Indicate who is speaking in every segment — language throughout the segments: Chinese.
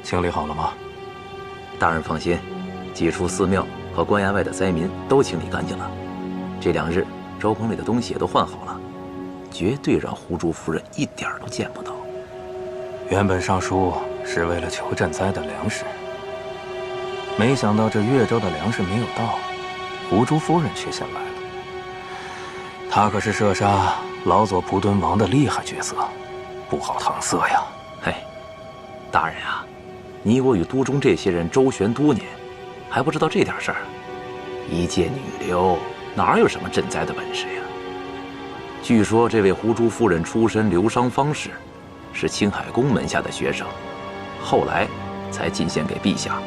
Speaker 1: 清理好了吗？
Speaker 2: 大人放心，几处寺庙和关衙外的灾民都清理干净了。这2日，粥棚里的东西也都换好了，绝对让胡珠夫人一点都见不到。
Speaker 1: 原本上书是为了求赈灾的粮食，没想到这越州的粮食没有到，胡珠夫人却先来了。她可是射杀老左蒲敦王的厉害角色，不好搪塞呀。
Speaker 2: 嘿，大人啊，你我与都中这些人周旋多年，还不知道这点事儿？一介女流，哪有什么赈灾的本事呀？据说这位胡珠夫人出身流商方氏，是青海宫门下的学生，后来才进献给陛下。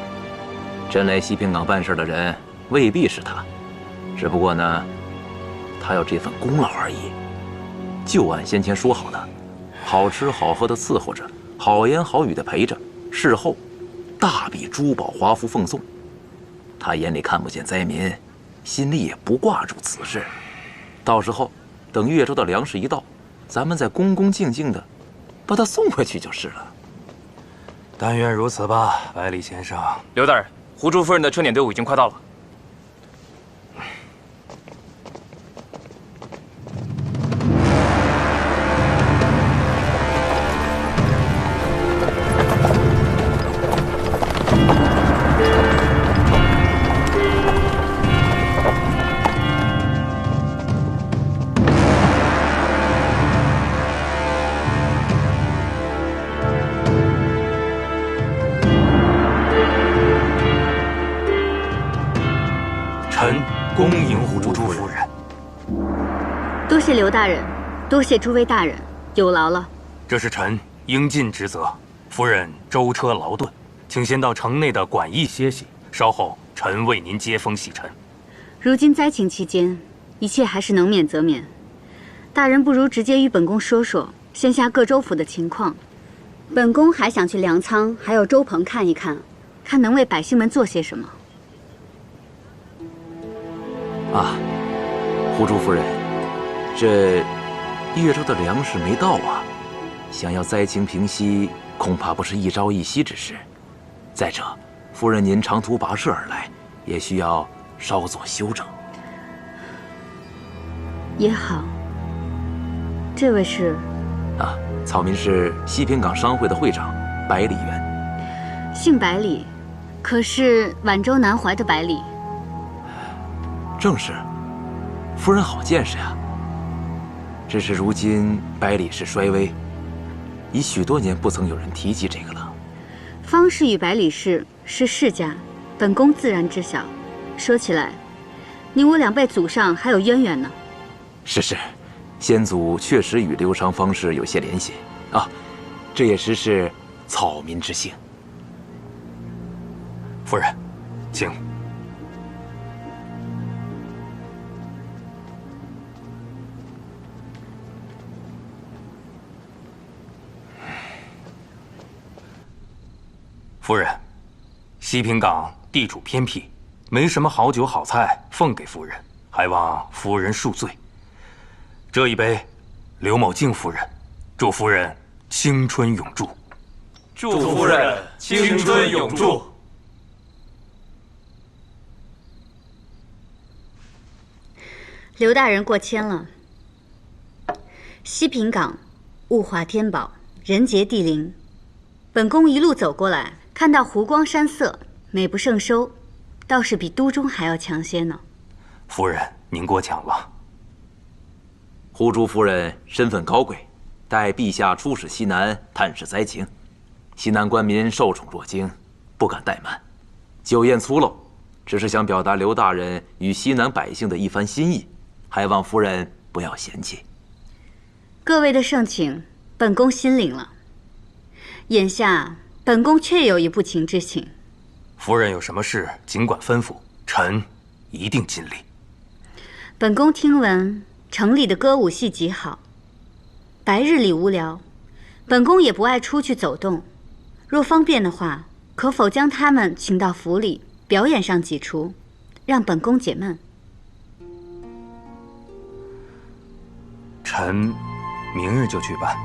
Speaker 2: 真来西平岗办事的人未必是他，只不过呢，他要这份功劳而已。就按先前说好的，好吃好喝的伺候着，好言好语的陪着，事后大笔珠宝华服奉送。他眼里看不见灾民，心里也不挂住此事。到时候等越州的粮食一到，咱们再恭恭敬敬的把他送回去就是了。
Speaker 1: 但愿如此吧，百里先生。
Speaker 3: 刘大人，胡珠夫人的车辇队伍已经快到了。
Speaker 1: 臣恭迎胡珠夫人。
Speaker 4: 多谢刘大人，多谢诸位大人，有劳了。
Speaker 1: 这是臣应尽职责。夫人舟车劳顿，请先到城内的馆驿歇息，稍后臣为您接风洗尘。
Speaker 4: 如今灾情期间，一切还是能免则免。大人不如直接与本宫说说线下各州府的情况。本宫还想去粮仓还有粥棚看一看，看能为百姓们做些什么。
Speaker 2: 啊，胡珠夫人，这越州的粮食没到啊，想要灾情平息，恐怕不是一朝一夕之事。再者，夫人您长途跋涉而来，也需要稍作休整。
Speaker 4: 也好。这位是？
Speaker 2: 啊，草民是西平岗商会的会长百里元。
Speaker 4: 姓百里，可是皖州南怀的百里？
Speaker 2: 正是，夫人好见识呀。只是如今百里氏衰微，已许多年不曾有人提及这个了。
Speaker 4: 方氏与百里氏是世家，本宫自然知晓。说起来，你我两辈祖上还有渊源呢。
Speaker 2: 是，先祖确实与流商方氏有些联系啊，这也实是草民之幸。
Speaker 1: 夫人，请。夫人，西平岗地处偏僻，没什么好酒好菜奉给夫人，还望夫人恕罪。这一杯，刘某敬夫人，祝夫人青春永驻。
Speaker 3: 祝夫人青春永驻。
Speaker 4: 刘大人过谦了。西平岗，物华天宝，人杰地灵。本宫一路走过来，看到湖光山色，美不胜收，倒是比都中还要强些呢。
Speaker 1: 夫人，您过奖了。
Speaker 2: 胡珠夫人身份高贵，待陛下出使西南探视灾情，西南官民受宠若惊，不敢怠慢。酒宴粗陋，只是想表达刘大人与西南百姓的一番心意，还望夫人不要嫌弃。
Speaker 4: 各位的盛情，本宫心领了。眼下本宫确有一不情之请。
Speaker 1: 夫人有什么事尽管吩咐，臣一定尽力。
Speaker 4: 本宫听闻城里的歌舞戏极好，白日里无聊，本宫也不爱出去走动。若方便的话，可否将他们请到府里表演上几出，让本宫解闷？
Speaker 1: 臣明日就去办。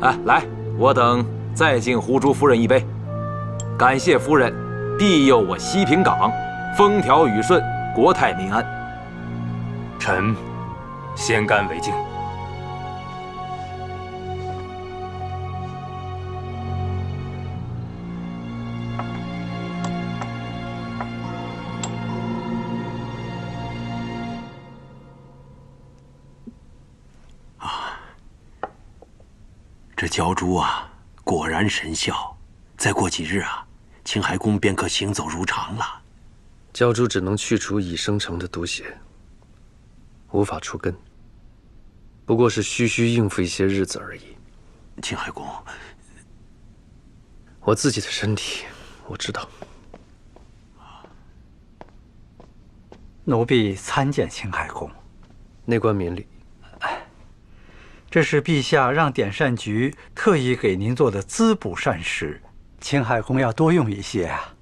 Speaker 2: 哎，来，我等再敬胡珠夫人一杯，感谢夫人庇佑我西平港，风调雨顺，国泰民安。
Speaker 1: 臣先干为敬。
Speaker 5: 这鲛珠啊，果然神效。再过几日啊，青海宫便可行走如常了。
Speaker 6: 鲛珠只能去除已生成的毒血，无法除根。不过是虚应付一些日子而已。
Speaker 5: 青海宫，
Speaker 6: 我自己的身体，我知道。
Speaker 7: 奴婢参见青海宫。
Speaker 6: 内官免礼。
Speaker 7: 这是陛下让典膳局特意给您做的滋补膳食，青海宫要多用一些啊。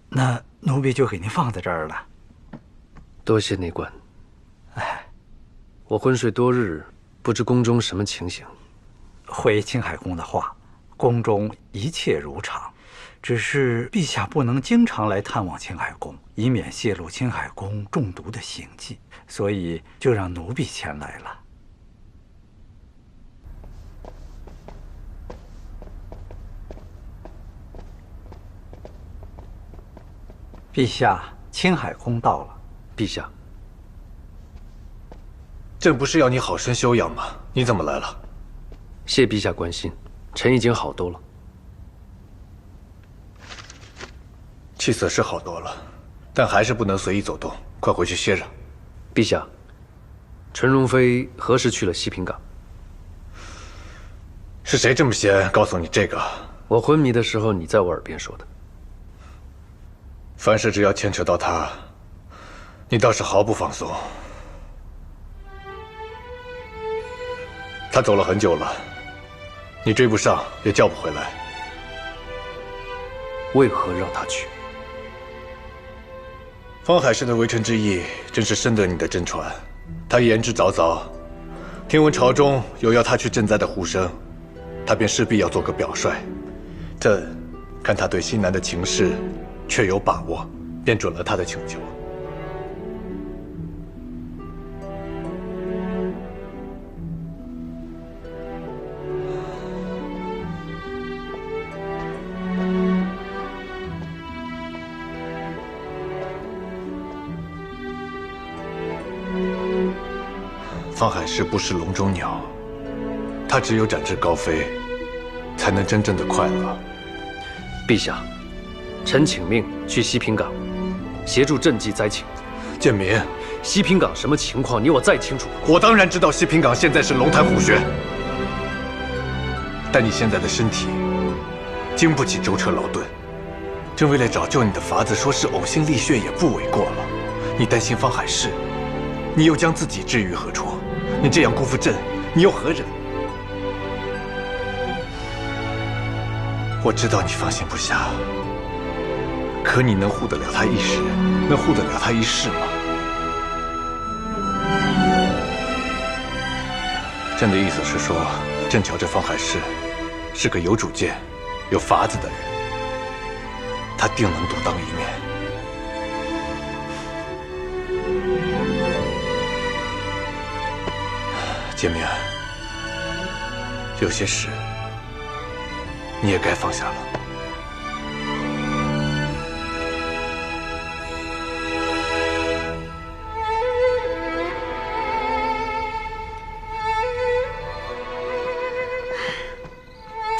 Speaker 7: 那奴婢就给您放在这儿了。
Speaker 6: 多谢内官。我昏睡多日，不知宫中什么情形。
Speaker 7: 回青海宫的话，宫中一切如常，只是陛下不能经常来探望青海宫，以免泄露青海宫中毒的行迹，所以就让奴婢前来了。陛下，青海宫到了。
Speaker 6: 陛下，
Speaker 8: 朕不是要你好生休养吗？你怎么来了？
Speaker 6: 谢陛下关心，臣已经好多了。
Speaker 8: 气色是好多了，但还是不能随意走动，快回去歇着。
Speaker 6: 陛下，纯容妃何时去了西平港？
Speaker 8: 是谁这么闲告诉你这个？
Speaker 6: 我昏迷的时候，你在我耳边说的。
Speaker 8: 凡事只要牵扯到他，你倒是毫不放松。他走了很久了，你追不上，也叫不回来。
Speaker 6: 为何让他去？
Speaker 8: 方海市的微臣之意，真是深得你的真传。他言之凿凿，听闻朝中有要他去赈灾的呼声，他便势必要做个表率。朕看他对西南的情势确有把握，便准了他的请求。方海市不是笼中鸟，他只有展翅高飞，才能真正的快乐。
Speaker 6: 陛下，臣请命去西平港，协助赈济灾情。
Speaker 8: 建民，
Speaker 6: 西平港什么情况，你我再清楚不过。
Speaker 8: 我当然知道西平港现在是龙潭虎穴，但你现在的身体经不起舟车劳顿。朕为了找救你的法子，说是呕心沥血也不为过了。你担心方海市，你又将自己置于何处？你这样辜负朕，你又何忍？我知道你放心不下，可你能护得了他一时，能护得了他一世吗？朕的意思是说，朕瞧这方海市是个有主见、有法子的人，他定能独当一面。建明，有些事你也该放下了。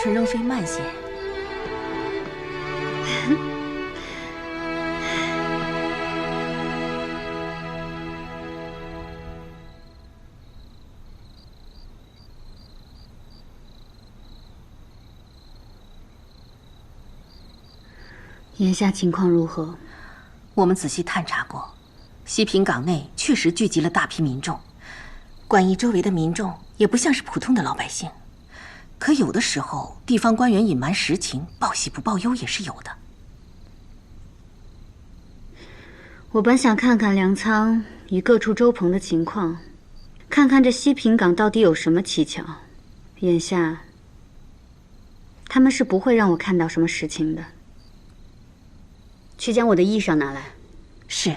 Speaker 9: 纯容妃慢些。
Speaker 4: 眼下情况如何？
Speaker 9: 我们仔细探查过，西平港内确实聚集了大批民众，馆驿周围的民众也不像是普通的老百姓。可有的时候，地方官员隐瞒实情，报喜不报忧也是有的。
Speaker 4: 我本想看看粮仓与各处粥棚的情况，看看这西平港到底有什么蹊跷。眼下他们是不会让我看到什么实情的。去将我的衣裳拿来。
Speaker 9: 是。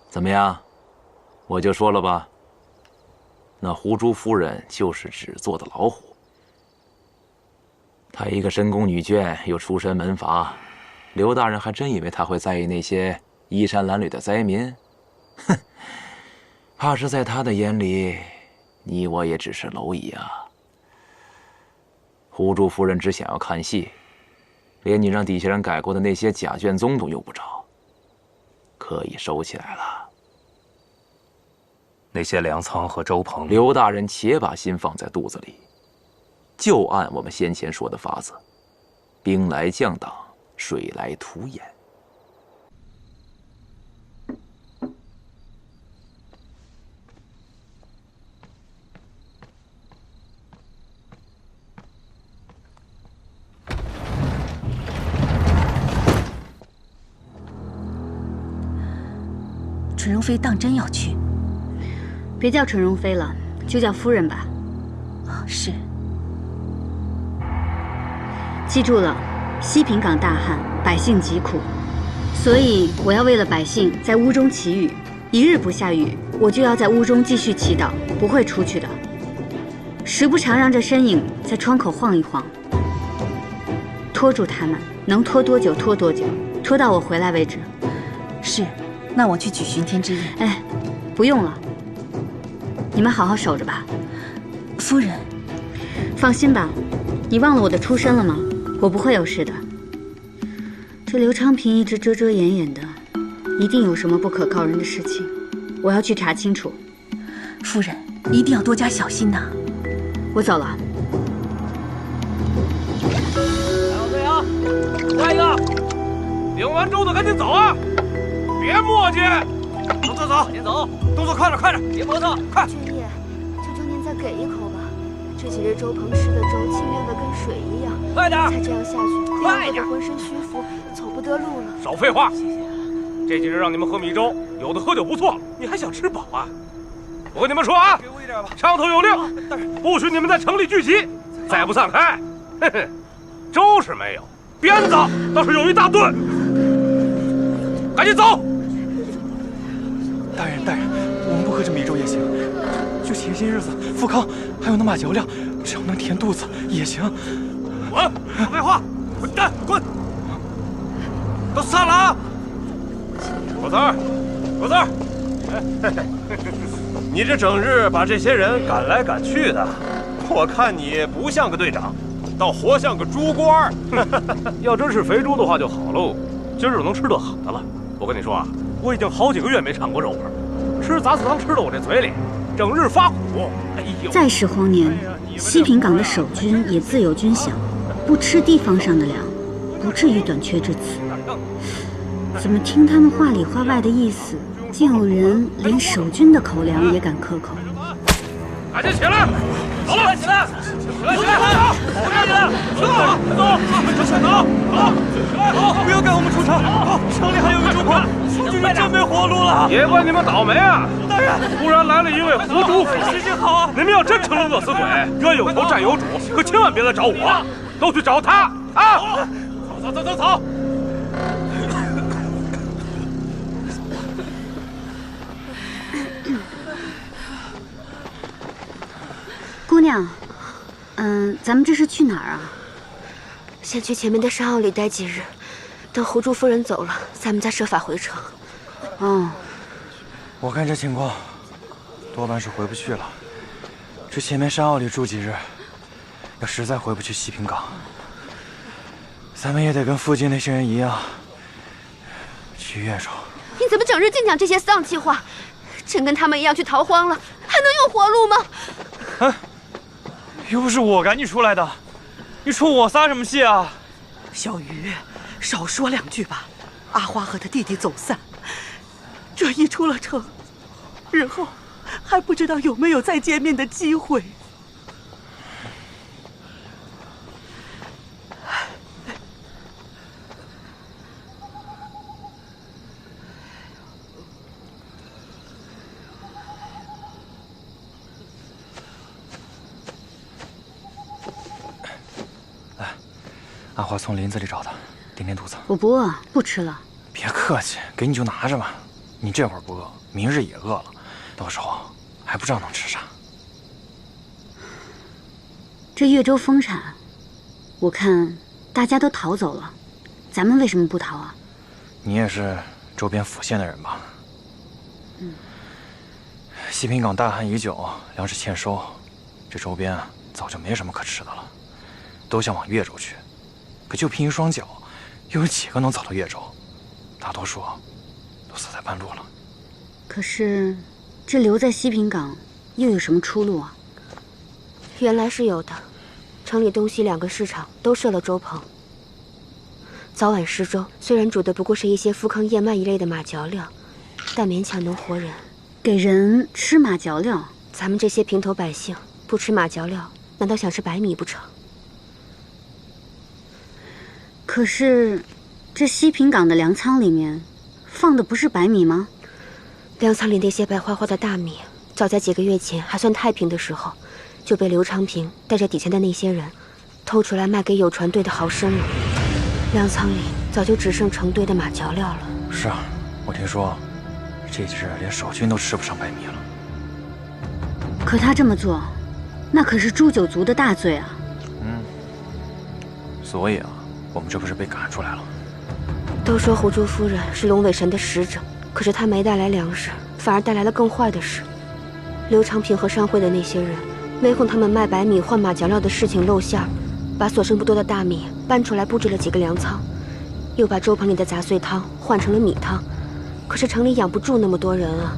Speaker 2: 怎么样？我就说了吧，那胡珠夫人就是纸做的老虎。她一个深宫女眷，又出身门阀，刘大人还真以为她会在意那些衣衫褴褛的灾民？哼，怕是在她的眼里，你我也只是蝼蚁啊。胡珠夫人只想要看戏，连你让底下人改过的那些假卷宗都用不着，可以收起来了。
Speaker 1: 那些粮仓和周棚，
Speaker 2: 刘大人且把心放在肚子里，就按我们先前说的法子，兵来将挡，水来土掩。
Speaker 9: 纯容妃当真要去？
Speaker 4: 别叫纯容妃了，就叫夫人吧。
Speaker 9: 是。
Speaker 4: 记住了，西平港大旱，百姓疾苦，所以我要为了百姓在屋中祈雨。一日不下雨，我就要在屋中继续祈祷，不会出去的。时不常让这身影在窗口晃一晃，拖住他们，能拖多久拖多久，拖到我回来为止。
Speaker 9: 是，那我去举巡天之印。
Speaker 4: 哎，不用了。你们好好守着吧。
Speaker 9: 夫人，
Speaker 4: 放心吧，你忘了我的出身了吗？我不会有事的。这刘昌平一直遮遮掩掩的，一定有什么不可告人的事情，我要去查清楚。
Speaker 9: 夫人一定要多加小心呐。
Speaker 4: 我走了。
Speaker 3: 排好队啊！下一个，领完粥的赶紧走啊！别磨叽。走走走，先走，动作快点快点，别磨蹭，快！
Speaker 10: 君夜，求求您再给一口吧。这几日周鹏吃的粥清亮的跟水一样，
Speaker 3: 快点！
Speaker 10: 再这样下去，
Speaker 3: 快点！
Speaker 10: 浑身虚浮，走不得路了。
Speaker 3: 少废话！谢谢。这几日让你们喝米粥，有的喝就不错了，你还想吃饱啊？我跟你们说啊，给我一点吧。上头有令，不许你们在城里聚集，再不散开，嘿嘿，粥是没有，鞭子倒是有一大顿。赶紧走！
Speaker 11: 大人，我们不喝这米粥也行，就前些日子富康还有那马嚼料，只要能填肚子也行。
Speaker 3: 滚！少废话！滚蛋！滚！都散了啊！果子儿，果子儿，你这整日把这些人赶来赶去的，我看你不像个队长，倒活像个猪倌儿。要真是肥猪的话就好喽，今儿就能吃顿好的了。我跟你说啊，我已经好几个月没尝过肉味儿，吃杂碎汤吃到我这嘴里，整日发苦。哎呦！
Speaker 4: 再是荒年，西平港的守军也自有军饷，不吃地方上的粮，不至于短缺至此。怎么听他们话里话外的意思，竟有人连守军的口粮也敢克扣？
Speaker 3: 赶紧起来！走了，起来！起来！起来！我赶紧走！走！
Speaker 11: 不要赶我们出城！城里还有个猪棚，夫君真没活路了。
Speaker 3: 也怪你们倒霉啊！
Speaker 11: 大人，
Speaker 3: 突然来了一位胡主夫人，
Speaker 11: 时机好啊！
Speaker 3: 你们要真成了饿死鬼，冤有头债有主，可千万别来找我，都去找他啊！走！
Speaker 4: 姑娘，咱们这是去哪儿啊？
Speaker 10: 先去前面的山坳里待几日，等胡珠夫人走了，咱们再设法回城。
Speaker 4: 哦，
Speaker 11: 我看这情况，多半是回不去了。这前面山坳里住几日，要实在回不去西平港，咱们也得跟附近那些人一样，去越州。
Speaker 10: 你怎么整日净讲这些丧气话？真跟他们一样去逃荒了，还能有活路吗？
Speaker 11: 又不是我赶你出来的，你出我撒什么气啊？
Speaker 12: 小鱼，少说两句吧。阿花和他弟弟走散，这一出了城，日后还不知道有没有再见面的机会。
Speaker 11: 阿花从林子里找的，垫垫肚子。
Speaker 4: 我不饿，不吃了。
Speaker 11: 别客气，给你就拿着吧。你这会儿不饿，明日也饿了，到时候还不知道能吃啥。
Speaker 4: 这越州丰产，我看大家都逃走了，咱们为什么不逃啊？
Speaker 11: 你也是周边府县的人吧？西平港大旱已久，粮食欠收，这周边早就没什么可吃的了，都想往越州去。可就凭一双脚，又有几个能走到越州？大多数都死在半路了。
Speaker 4: 可是，这留在西平港又有什么出路啊？
Speaker 10: 原来是有的，城里东西2个市场都设了粥棚，早晚施粥。虽然煮的不过是一些富糠燕麦一类的马嚼料，但勉强能活人。
Speaker 4: 给人吃马嚼料？
Speaker 10: 咱们这些平头百姓不吃马嚼料，难道想吃白米不成？
Speaker 4: 可是，这西平港的粮仓里面放的不是白米吗？
Speaker 10: 粮仓里那些白花花的大米，早在几个月前还算太平的时候，就被刘长平带着底下的那些人偷出来卖给有船队的豪绅了。粮仓里早就只剩成堆的马嚼料了。
Speaker 11: 是啊，我听说这几日连守军都吃不上白米了。
Speaker 4: 可他这么做，那可是诛九族的大罪啊！
Speaker 11: 所以啊，我们这不是被赶出来了？
Speaker 10: 都说胡珠夫人是龙尾神的使者，可是她没带来粮食，反而带来了更坏的事。刘长平和商会的那些人没哄他们卖白米换马嚼料的事情露馅儿，把所剩不多的大米搬出来布置了几个粮仓，又把粥棚里的杂碎汤换成了米汤。可是城里养不住那么多人啊，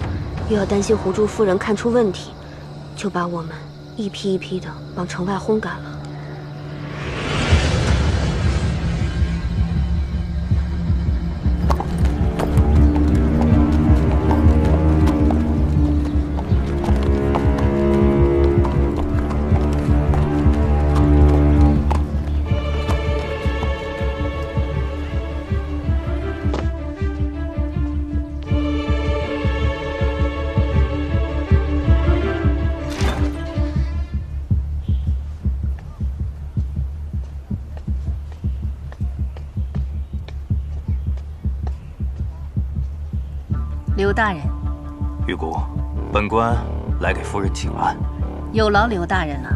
Speaker 10: 又要担心胡珠夫人看出问题，就把我们一批一批的往城外轰赶了。
Speaker 9: 刘大人，
Speaker 1: 玉姑，本官来给夫人请安。
Speaker 9: 有劳刘大人了。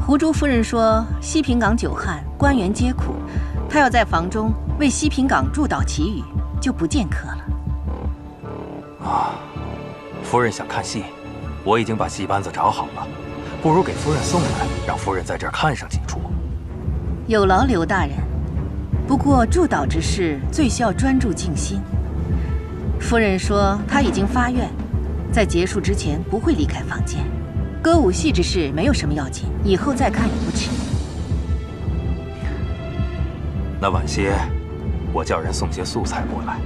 Speaker 9: 胡珠夫人说，西平港久旱，官员皆苦，她要在房中为西平港祝祷祈雨，就不见客了。
Speaker 1: 啊，夫人想看戏，我已经把戏班子找好了，不如给夫人送来，让夫人在这儿看上几出。
Speaker 9: 有劳刘大人，不过祝祷之事最需要专注静心。夫人说她已经发愿，在结束之前不会离开房间。歌舞戏之事没有什么要紧，以后再看也不迟。
Speaker 1: 那晚些，我叫人送些素菜过来。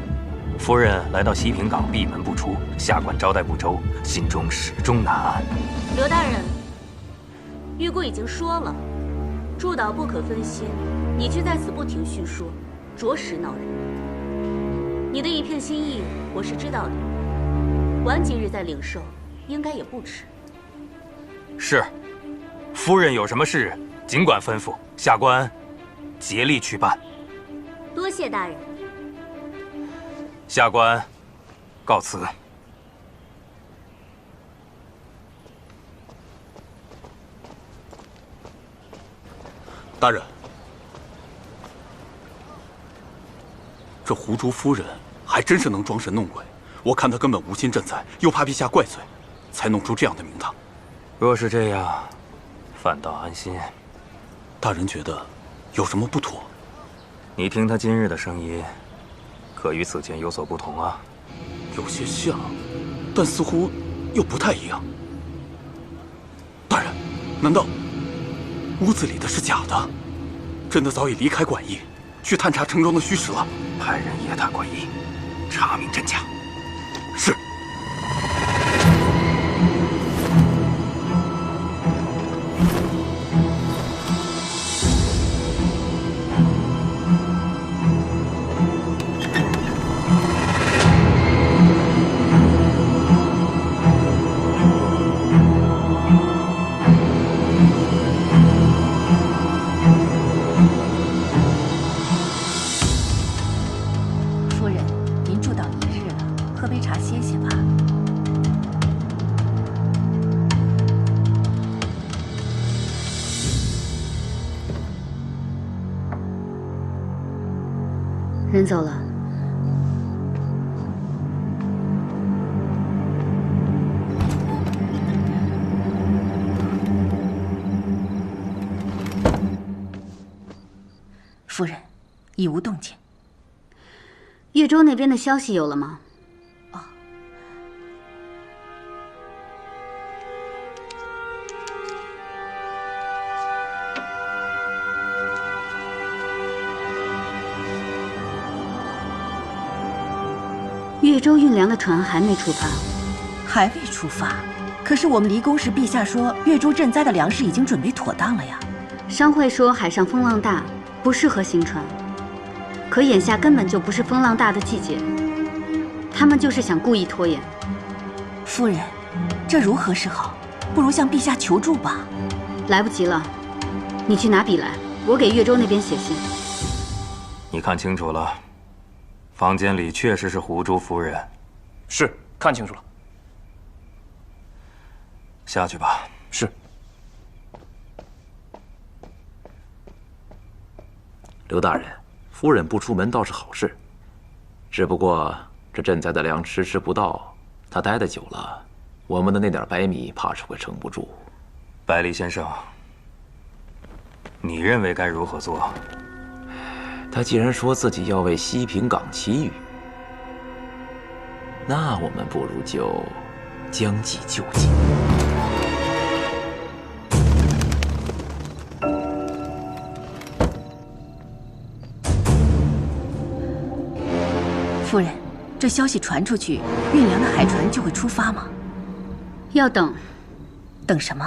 Speaker 1: 夫人来到西平港闭门不出，下官招待不周，心中始终难安。
Speaker 13: 刘大人，玉姑已经说了，祝祷不可分心，你却在此不停叙说，着实恼人。你的一片心意，我是知道的。晚几日再领受，应该也不迟。
Speaker 1: 是，夫人有什么事尽管吩咐，下官竭力去办。
Speaker 13: 多谢大人。
Speaker 1: 下官告辞。
Speaker 14: 大人，这胡珠夫人还真是能装神弄鬼，我看她根本无心赈灾，又怕陛下怪罪，才弄出这样的名堂。
Speaker 1: 若是这样，反倒安心。
Speaker 14: 大人觉得有什么不妥？
Speaker 1: 你听他今日的声音，可与此前有所不同啊？
Speaker 14: 有些像，但似乎又不太一样。大人，难道屋子里的是假的？真的早已离开馆驿，去探查城中的虚实了。
Speaker 1: 派人夜探馆驿，查明真假。
Speaker 14: 是。
Speaker 4: 人走了。
Speaker 9: 夫人，已无动静。
Speaker 4: 越州那边的消息有了吗？越州运粮的船还没出发，
Speaker 9: 还未出发。可是我们离宫时，陛下说越州赈灾的粮食已经准备妥当了呀。
Speaker 4: 商会说海上风浪大，不适合行船。可眼下根本就不是风浪大的季节，他们就是想故意拖延。
Speaker 9: 夫人，这如何是好？不如向陛下求助吧。
Speaker 4: 来不及了，你去拿笔来，我给越州那边写信。
Speaker 1: 你看清楚了，房间里确实是胡珠夫人。
Speaker 3: 是，看清楚了。
Speaker 1: 下去吧。
Speaker 3: 是。
Speaker 2: 刘大人，夫人不出门倒是好事，只不过这赈灾的粮迟迟不到，她待得久了，我们的那点白米怕是会撑不住。
Speaker 1: 百里先生，你认为该如何做？
Speaker 2: 他既然说自己要为西平港祈雨，那我们不如就将计就计。
Speaker 9: 夫人，这消息传出去，运粮的海船就会出发吗？
Speaker 4: 要等。
Speaker 9: 等什么？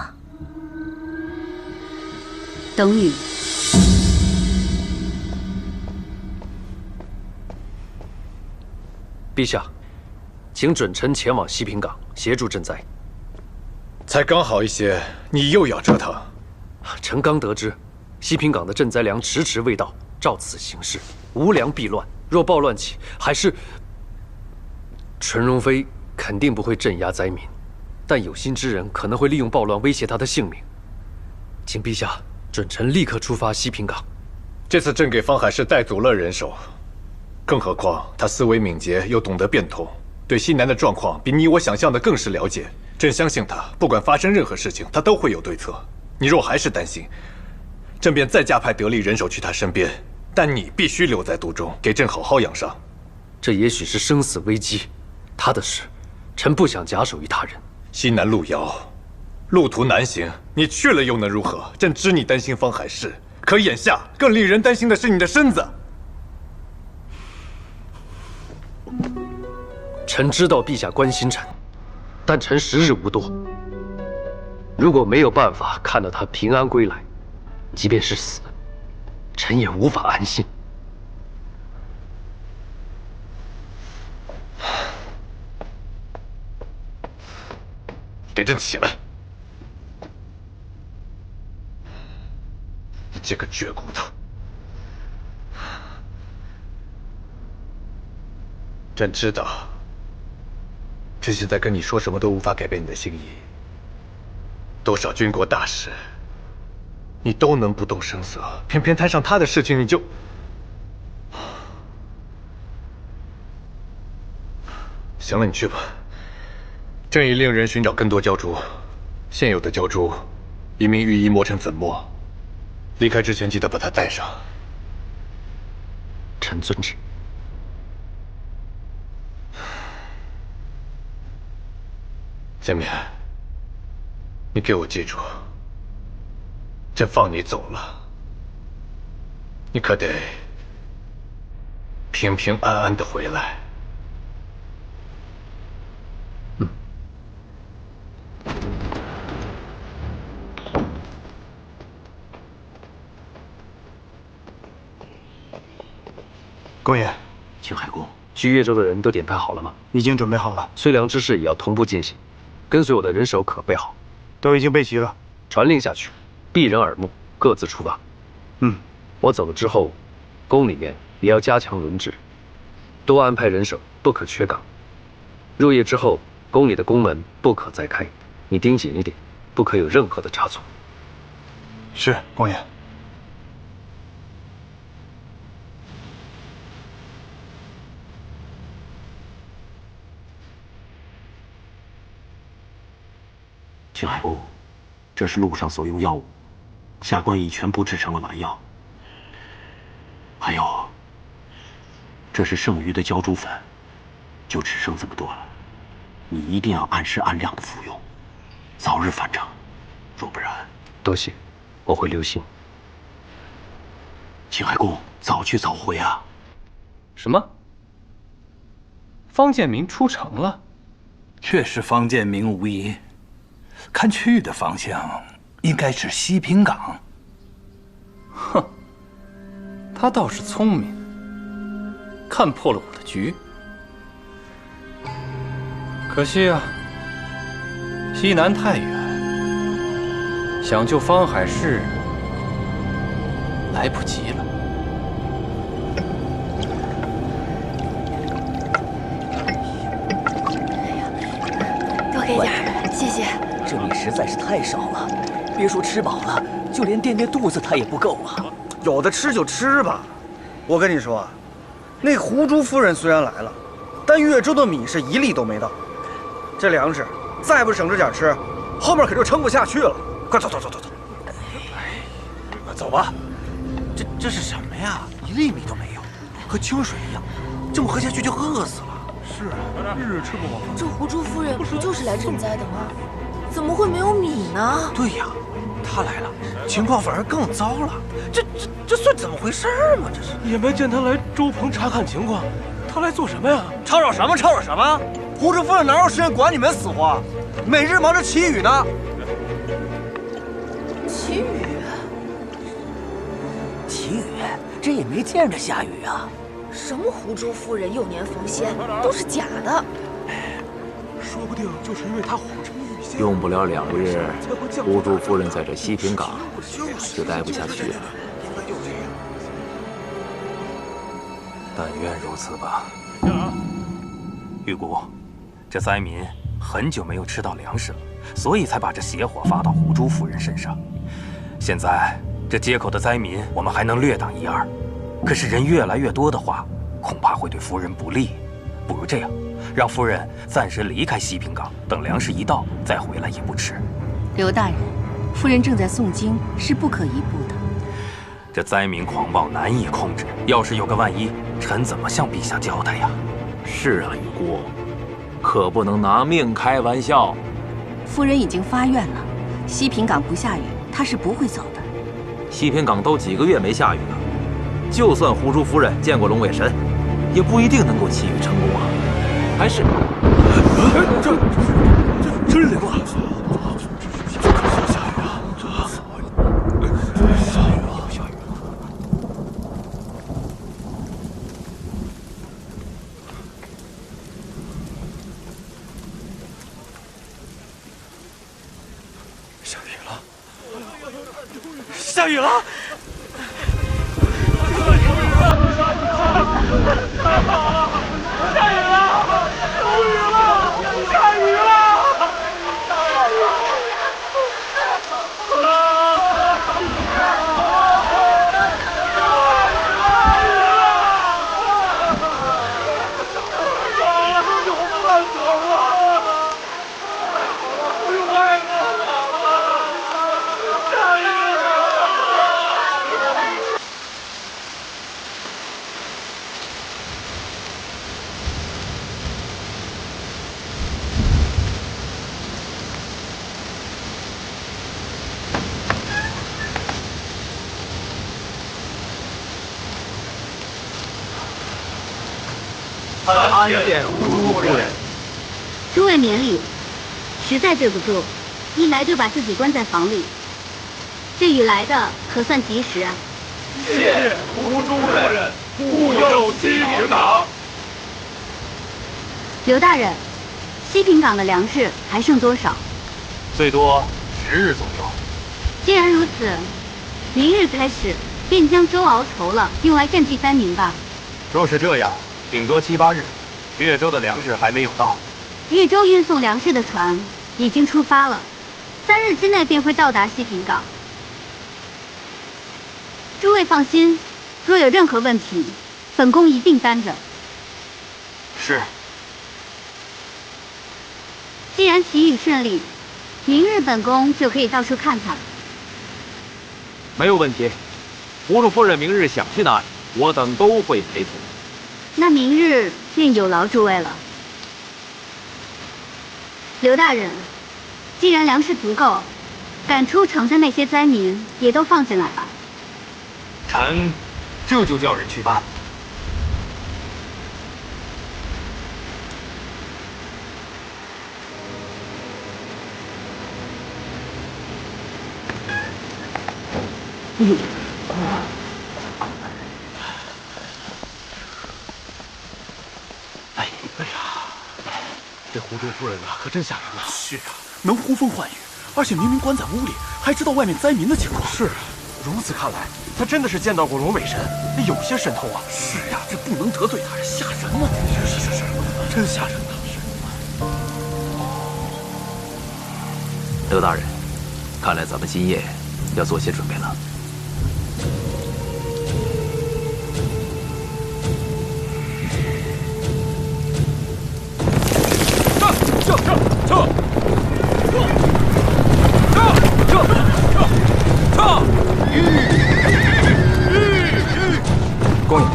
Speaker 4: 等雨。
Speaker 6: 陛下，请准臣前往西平港协助赈灾。
Speaker 8: 才刚好一些，你又要折腾。
Speaker 6: 臣刚得知，西平港的赈灾粮迟迟未到，照此行事，无粮必乱。若暴乱起，还是纯容妃肯定不会镇压灾民，但有心之人可能会利用暴乱威胁她的性命。请陛下准臣立刻出发西平港。
Speaker 8: 这次朕给方海市带足了人手，更何况他思维敏捷又懂得变通，对西南的状况比你我想象的更是了解。朕相信他，不管发生任何事情，他都会有对策。你若还是担心，朕便再加派得力人手去他身边。但你必须留在都中，给朕好好养伤。
Speaker 6: 这也许是生死危机，他的事，臣不想假手于他人。
Speaker 8: 西南路遥，路途难行，你去了又能如何？朕知你担心方海市，可眼下更令人担心的是你的身子。
Speaker 6: 臣知道陛下关心臣，但臣时日无多。如果没有办法看到他平安归来，即便是死，臣也无法安心。
Speaker 8: 给朕起来！你这个倔骨头！朕知道，朕现在跟你说什么都无法改变你的心意。多少军国大事，你都能不动声色，偏偏摊上他的事情，你就……行了，你去吧。朕已令人寻找更多鲛珠，现有的鲛珠已命御医磨成粉末，离开之前记得把它带上。
Speaker 6: 臣遵旨。
Speaker 8: 下面，你给我记住，朕放你走了，你可得平平安安的回来。
Speaker 11: 公爷，
Speaker 6: 青海公，去越州的人都点派好了吗？
Speaker 11: 已经准备好了。
Speaker 6: 催粮之事也要同步进行，跟随我的人手可备好。
Speaker 11: 都已经备齐了。
Speaker 6: 传令下去，避人耳目，各自出发。我走了之后，宫里面也要加强轮值，多安排人手，不可缺岗。入夜之后，宫里的宫门不可再开，你盯紧一点，不可有任何的差错。
Speaker 11: 是，公爷。
Speaker 5: 青海公，这是路上所用药物，下官已全部制成了丸药。还有，这是剩余的胶珠粉，就只剩这么多了。你一定要按时按量的服用，早日返程，若不然……
Speaker 6: 多谢，我会留心。
Speaker 5: 青海公，早去早回啊！
Speaker 6: 什么？方建明出城了？
Speaker 7: 确实，方建明无疑。看去的方向，应该是西平港。
Speaker 6: 哼，他倒是聪明，看破了我的局。可惜啊，西南太远，想救方海市来不及了。
Speaker 15: 多给点儿，谢谢。
Speaker 16: 这米实在是太少了，别说吃饱了，就连垫垫肚子它也不够啊。
Speaker 11: 有的吃就吃吧。我跟你说，那胡珠夫人虽然来了，但越州的米是一粒都没到。这粮食再不省着点吃，后面可就撑不下去了。快走！
Speaker 17: 走吧。这是什么呀？一粒米都没有，和清水一样，这么喝下去就饿死了。
Speaker 3: 是啊，日日吃不饱。
Speaker 15: 这胡珠夫人不就是来赈灾的吗？怎么会没有米呢？
Speaker 17: 对呀，她来了，情况反而更糟了。这算怎么回事嘛？这是
Speaker 3: 也没见他来粥棚查看情况，他来做什么呀？
Speaker 11: 吵吵什么？胡珠夫人哪有时间管你们死活？每日忙着祈雨呢。
Speaker 15: 祈雨？
Speaker 16: 祈雨？这也没见着下雨啊。
Speaker 15: 什么胡珠夫人幼年逢仙，都是假的。
Speaker 3: 说不定就是因为他谎称预先。
Speaker 2: 用不了2日，胡珠夫人在这西平港就待不下去了。
Speaker 1: 但愿如此吧。玉姑，这灾民很久没有吃到粮食了，所以才把这邪火发到胡珠夫人身上。现在这街口的灾民，我们还能略挡一二，可是人越来越多的话，恐怕会对夫人不利。不如这样，让夫人暂时离开西平港，等粮食一到再回来也不迟。
Speaker 9: 刘大人，夫人正在诵经，是不可移步的。
Speaker 1: 这灾民狂暴难以控制，要是有个万一，臣怎么向陛下交代呀？
Speaker 2: 是啊，玉姑，可不能拿命开玩笑。
Speaker 9: 夫人已经发愿了，西平港不下雨，她是不会走的。
Speaker 2: 西平港都几个月没下雨了，就算胡珠夫人见过龙尾神，也不一定能够祈雨成功啊。还是，
Speaker 3: 这真灵了！
Speaker 11: 下雨了！
Speaker 18: 参见胡珠夫人。
Speaker 4: 诸位免礼，实在对不住，一来就把自己关在房里。这雨来的可算及时啊！
Speaker 18: 谢胡珠夫人护佑西平港。
Speaker 4: 刘大人，西平港的粮食还剩多少？
Speaker 14: 最多10日左右。
Speaker 4: 既然如此，明日开始便将粥熬稠了，用来赈济灾民吧。
Speaker 14: 若是这样，顶多7、8日，越州的粮食还没有到。
Speaker 4: 越州运送粮食的船已经出发了，3日之内便会到达西平港。诸位放心，若有任何问题，本宫一定担着。
Speaker 14: 是。
Speaker 4: 既然祈雨顺利，明日本宫就可以到处看看。
Speaker 3: 没有问题。胡主夫人明日想去哪里，我等都会陪同。
Speaker 4: 那明日便有劳诸位了。刘大人，既然粮食足够，赶出城的那些灾民也都放进来吧。
Speaker 3: 臣这就叫人去办。
Speaker 14: 哎呀，这胡珠夫人啊，可真吓人啊！是啊，能呼风唤雨，而且明明关在屋里，还知道外面灾民的情况。
Speaker 11: 是啊，如此看来，他真的是见到过龙尾神，有些神通啊。
Speaker 14: 是呀，这不能得罪他，吓人啊！是，真吓人啊！
Speaker 2: 刘大人，看来咱们今夜要做些准备了。
Speaker 6: 光爷，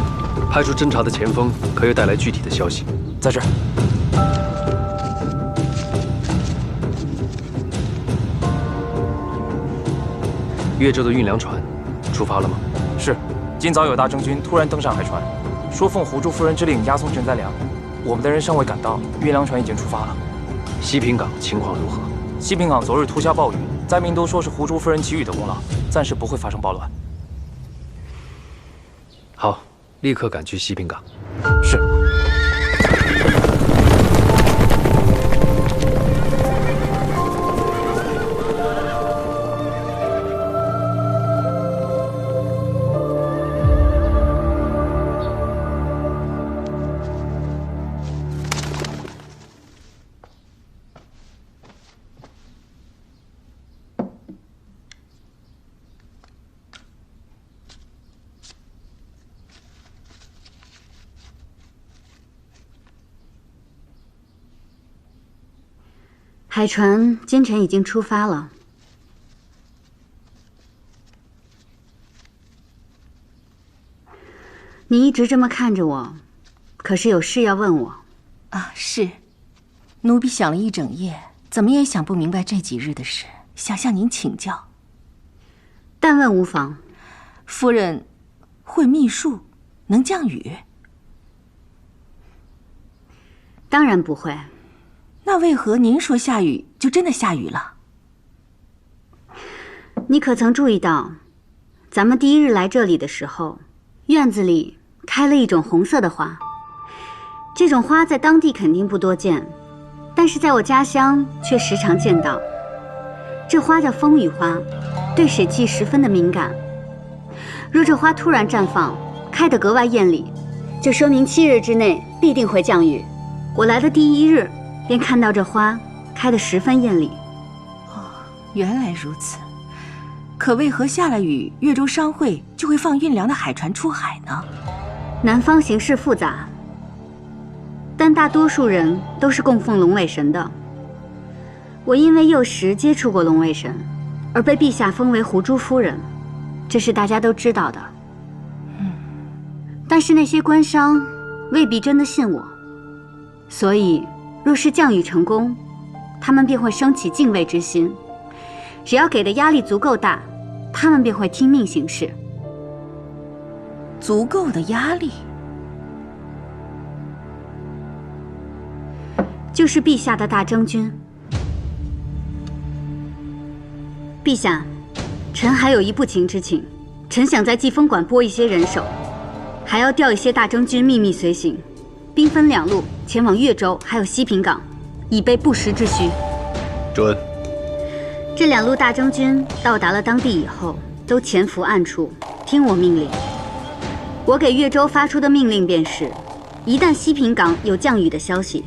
Speaker 6: 派出侦察的前锋，可有带来具体的消息？
Speaker 11: 在这儿。
Speaker 6: 越州的运粮船出发了吗？
Speaker 11: 是，今早有大征军突然登上海船，说奉胡珠夫人之令押送赈灾粮。我们的人尚未赶到，运粮船已经出发了。
Speaker 6: 西平港情况如何？
Speaker 11: 西平港昨日突下暴雨，灾民都说是胡珠夫人给予的功劳，暂时不会发生暴乱。
Speaker 6: 好，立刻赶去西平港。
Speaker 11: 是。
Speaker 4: 海船今晨已经出发了。你一直这么看着我，可是有事要问我？
Speaker 9: 啊，是。奴婢想了一整夜，怎么也想不明白这几日的事，想向您请教。
Speaker 4: 但问无妨。
Speaker 9: 夫人会秘术，能降雨？
Speaker 4: 当然不会。
Speaker 9: 那为何您说下雨就真的下雨了？
Speaker 4: 你可曾注意到，咱们第一日来这里的时候，院子里开了一种红色的花。这种花在当地肯定不多见，但是在我家乡却时常见到。这花叫风雨花，对水汽十分的敏感。若这花突然绽放，开得格外艳丽，就说明7日之内必定会降雨。我来的第1日便看到这花开得十分艳丽。
Speaker 9: 哦，原来如此。可为何下了雨，越州商会就会放运粮的海船出海呢？
Speaker 4: 南方形势复杂，但大多数人都是供奉龙尾神的。我因为幼时接触过龙尾神，而被陛下封为胡珠夫人，这是大家都知道的。但是那些官商未必真的信我，所以若是降雨成功，他们便会升起敬畏之心。只要给的压力足够大，他们便会听命行事。
Speaker 9: 足够的压力，
Speaker 4: 就是陛下的大征军。陛下，臣还有一不情之请，臣想在季风馆拨一些人手，还要调一些大征军秘密随行，兵分2路前往越州还有西平港，以备不时之需。
Speaker 8: 准。
Speaker 4: 这2路大征军到达了当地以后，都潜伏暗处，听我命令。我给越州发出的命令便是：一旦西平港有降雨的消息，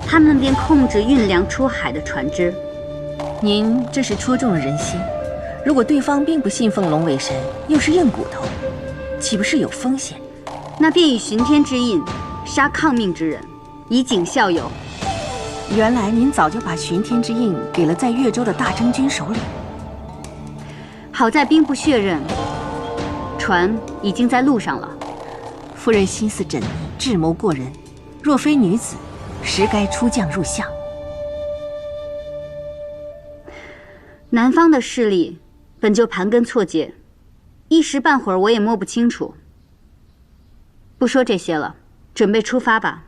Speaker 4: 他们便控制运粮出海的船只。
Speaker 9: 您这是戳中了人心。如果对方并不信奉龙尾神，又是硬骨头，岂不是有风险？
Speaker 4: 那便以巡天之印杀抗命之人，以儆效尤。
Speaker 9: 原来您早就把巡天之印给了在越州的大征军手里。
Speaker 4: 好在兵不血刃，船已经在路上了。
Speaker 9: 夫人心思缜密，智谋过人，若非女子，实该出将入相。
Speaker 4: 南方的势力本就盘根错节，一时半会儿我也摸不清楚。不说这些了，准备出发吧。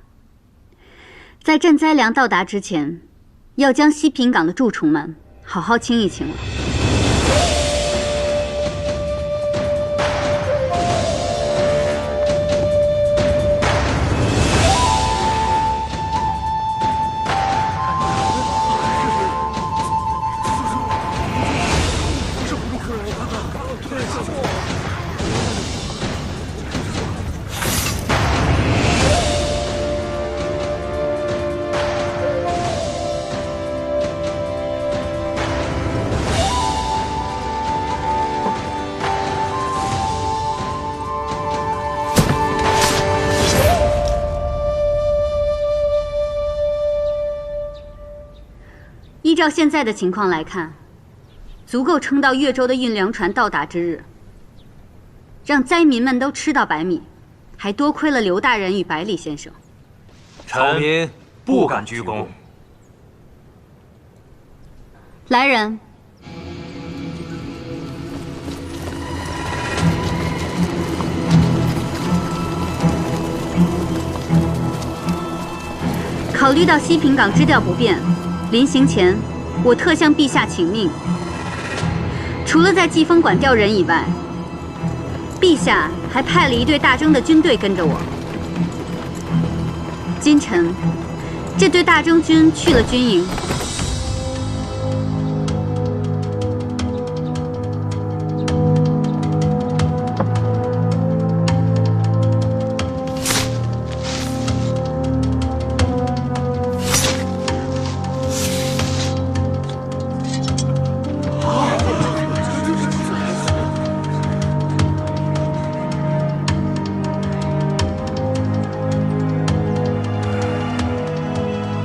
Speaker 4: 在赈灾粮到达之前，要将西平港的蛀虫们好好清一清了。依照现在的情况来看，足够撑到越州的运粮船到达之日，让灾民们都吃到白米，还多亏了刘大人与百里先生。
Speaker 3: 草民不敢鞠躬。
Speaker 4: 来人，考虑到西平港支调不便，临行前，我特向陛下请命，除了在祭风馆调人以外，陛下还派了一队大征的军队跟着我。今晨，这队大征军去了军营。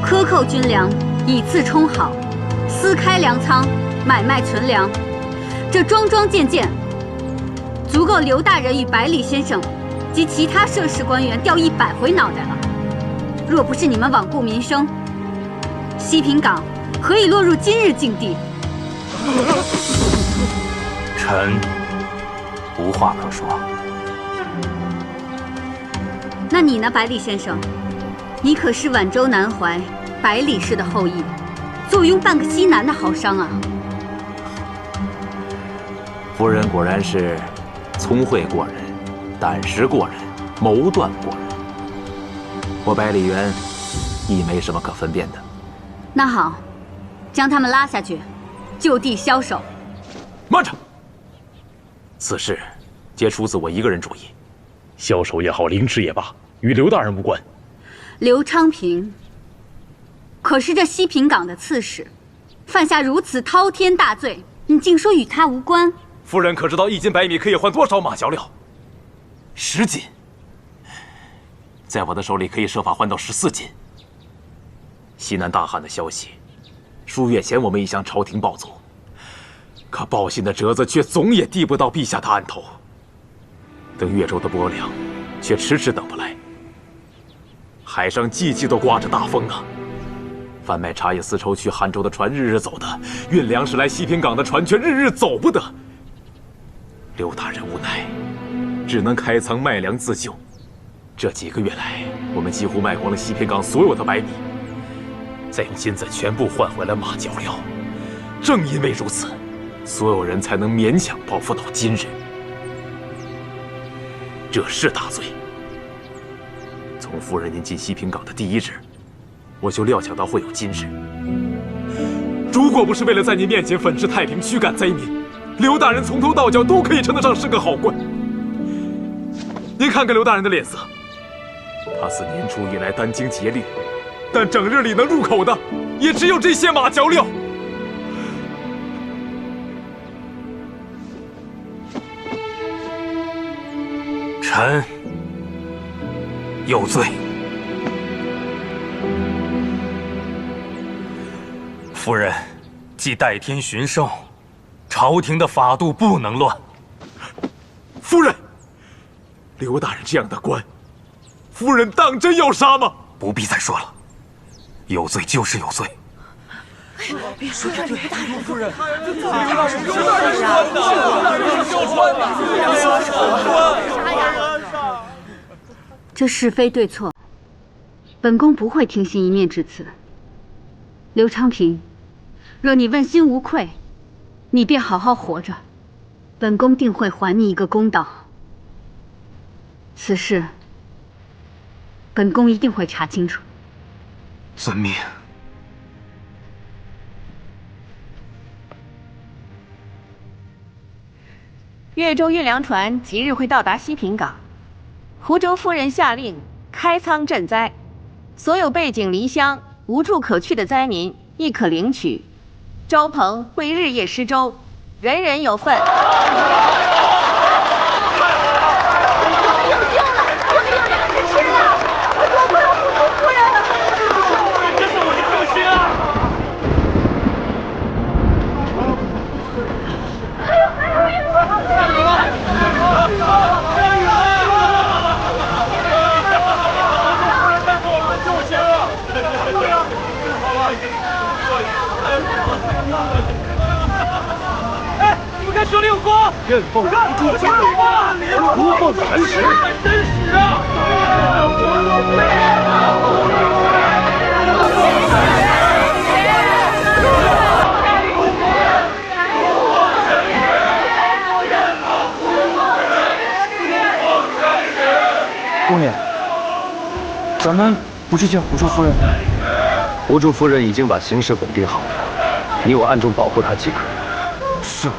Speaker 4: 克扣军粮，以次充好，撕开粮仓，买卖存粮，这桩桩件件，足够刘大人与百里先生及其他涉事官员掉100回脑袋了。若不是你们罔顾民生，西平港何以落入今日境地？
Speaker 1: 臣无话可说。
Speaker 4: 那你呢，百里先生？你可是皖州南怀百里氏的后裔，坐拥半个西南的豪商啊！
Speaker 2: 夫人果然是聪慧过人，胆识过人，谋断过人。我百里园亦没什么可分辨的。
Speaker 4: 那好，将他们拉下去，就地枭首。
Speaker 2: 慢着，此事皆出自我一个人主意，
Speaker 3: 枭首也好，凌迟也罢，与刘大人无关。
Speaker 4: 刘昌平可是这西平港的刺史，犯下如此滔天大罪，你竟说与他无关？
Speaker 3: 夫人可知道1斤白米可以换多少马嚼料
Speaker 2: ？10斤，在我的手里可以设法换到14斤。西南大旱的消息，数月前我们已向朝廷报奏，可报信的折子却总也递不到陛下的案头。等越州的拨粮，却迟迟等不来。海上季季都刮着大风啊！贩卖茶叶丝绸去汉州的船日日走的，运粮食来西平港的船却日日走不得。刘大人无奈，只能开仓卖粮自救。这几个月来，我们几乎卖光了西平港所有的白米，再用金子全部换回来马嚼料。正因为如此，所有人才能勉强报复到今日。这是大罪。从夫人您进西平港的第1日，我就料想到会有今日。如果不是为了在您面前粉饰太平、驱赶灾民，刘大人从头到脚都可以称得上是个好官。您看看刘大人的脸色，他自年初以来殚精竭虑，但整日里能入口的也只有这些马嚼料。
Speaker 1: 臣有罪。夫人，既代天巡狩，朝廷的法度不能乱。
Speaker 18: 夫人，刘大人这样的官，夫人当真要杀吗？
Speaker 1: 不必再说了，有罪就是有罪。
Speaker 12: 别说这刘大人，
Speaker 11: 夫人，
Speaker 12: 刘大人是刁钻呐！
Speaker 4: 这是非对错，本宫不会听信一面之词。刘昌平，若你问心无愧，你便好好活着，本宫定会还你一个公道。此事，本宫一定会查清楚。
Speaker 5: 遵命。
Speaker 19: 越州运粮船即日会到达西平港，湖州夫人下令开仓赈灾，所有背井离乡、无处可去的灾民亦可领取。周鹏会日夜施粥，人人有份。
Speaker 3: 哎，你们看手里有锅！
Speaker 18: 任凤出家，如凤传世，真实啊！
Speaker 11: 公爷，咱们不去见湖州夫人？
Speaker 6: 湖州夫人已经把形势稳定好了，你我暗中保护她即可。
Speaker 11: 是。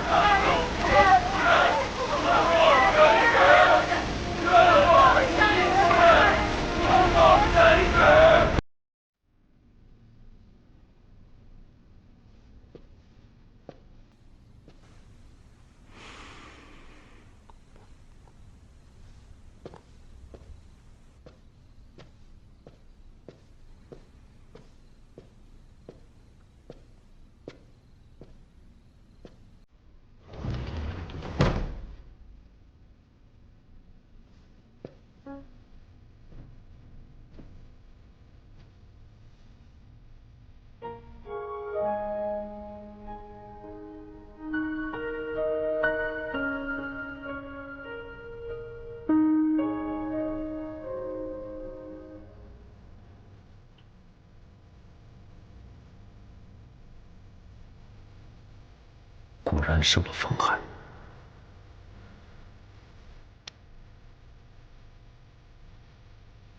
Speaker 6: 果然生了风寒。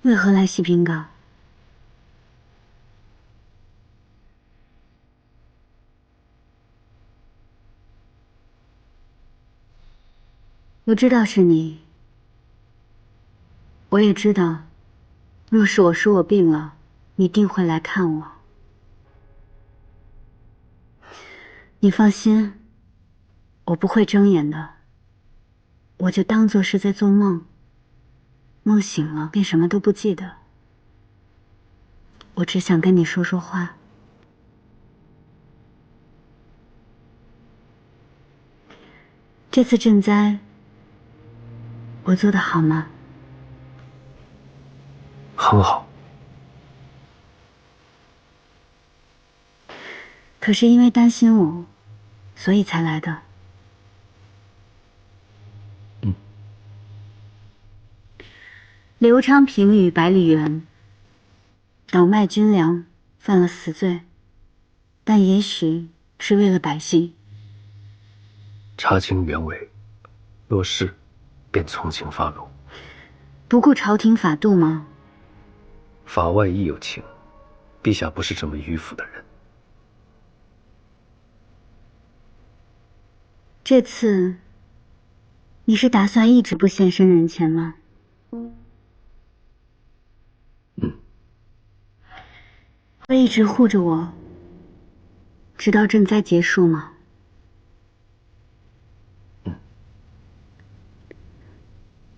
Speaker 4: 为何来西平港？我知道是你，我也知道，若是我说我病了，你定会来看我。你放心，我不会睁眼的，我就当作是在做梦，梦醒了便什么都不记得。我只想跟你说说话。这次赈灾，我做得好吗？
Speaker 6: 很好。
Speaker 4: 可是因为担心我，所以才来的。刘昌平与百里园倒卖军粮，犯了死罪，但也许是为了百姓。
Speaker 6: 查清原委，若是，便从轻发落。
Speaker 4: 不顾朝廷法度吗？
Speaker 6: 法外亦有情，陛下不是这么迂腐的人。
Speaker 4: 这次，你是打算一直不现身人前吗？会一直护着我，直到赈灾结束吗？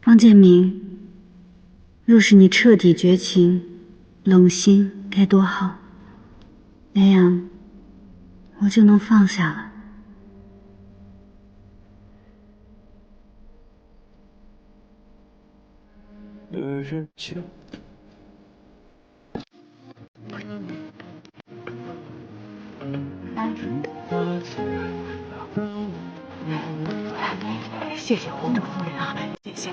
Speaker 4: 方建明，若是你彻底绝情、冷心，该多好。那样，我就能放下了。
Speaker 12: 谢谢红州夫人啊，谢谢，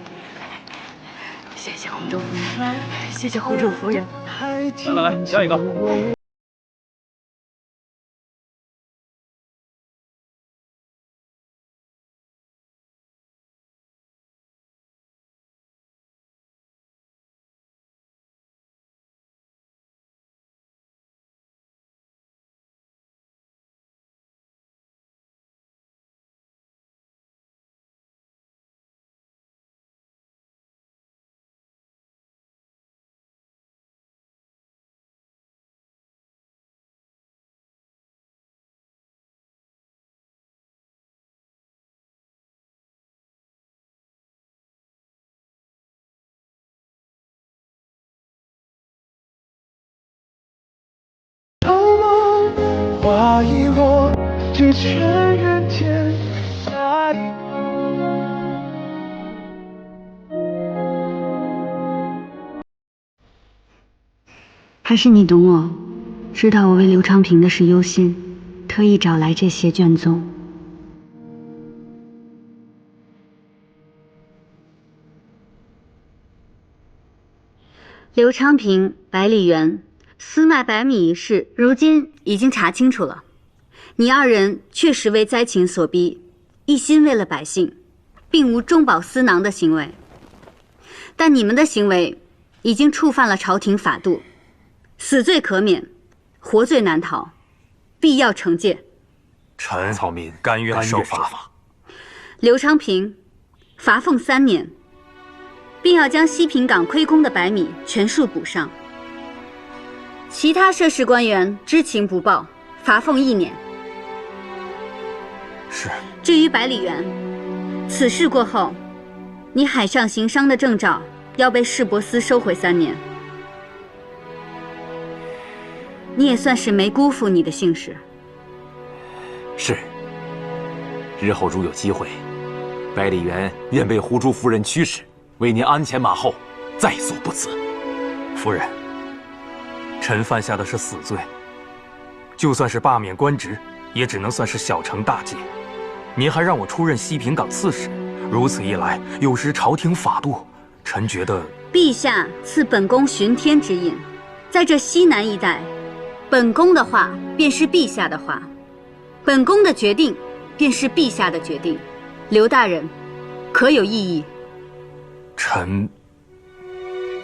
Speaker 12: 谢谢红州夫人，谢谢红州夫人。
Speaker 3: 来，下一个。
Speaker 20: 话一落，就全然天下。
Speaker 4: 还是你懂我，知道我为刘长平的事忧心，特意找来这些卷宗。刘长平、百里园私卖白米一事，如今已经查清楚了。你二人确实为灾情所逼，一心为了百姓，并无中饱私囊的行为。但你们的行为已经触犯了朝廷法度，死罪可免，活罪难逃，必要惩戒。
Speaker 1: 臣草民甘愿受罚。
Speaker 4: 刘长平，罚俸3年，并要将西平港亏空的白米全数补上。其他涉事官员知情不报，罚俸1年。
Speaker 1: 是。
Speaker 4: 至于百里园，此事过后，你海上行商的证照要被市舶司收回3年。你也算是没辜负你的姓氏。
Speaker 2: 是。日后如有机会，百里园愿为胡珠夫人驱使，为您鞍前马后，在所不辞。
Speaker 1: 夫人，臣犯下的是死罪，就算是罢免官职，也只能算是小惩大戒。您还让我出任西平港刺史，如此一来，有失朝廷法度，臣觉得
Speaker 4: 陛下赐本宫巡天之印，在这西南一带，本宫的话便是陛下的话，本宫的决定便是陛下的决定。刘大人，可有异议？
Speaker 1: 臣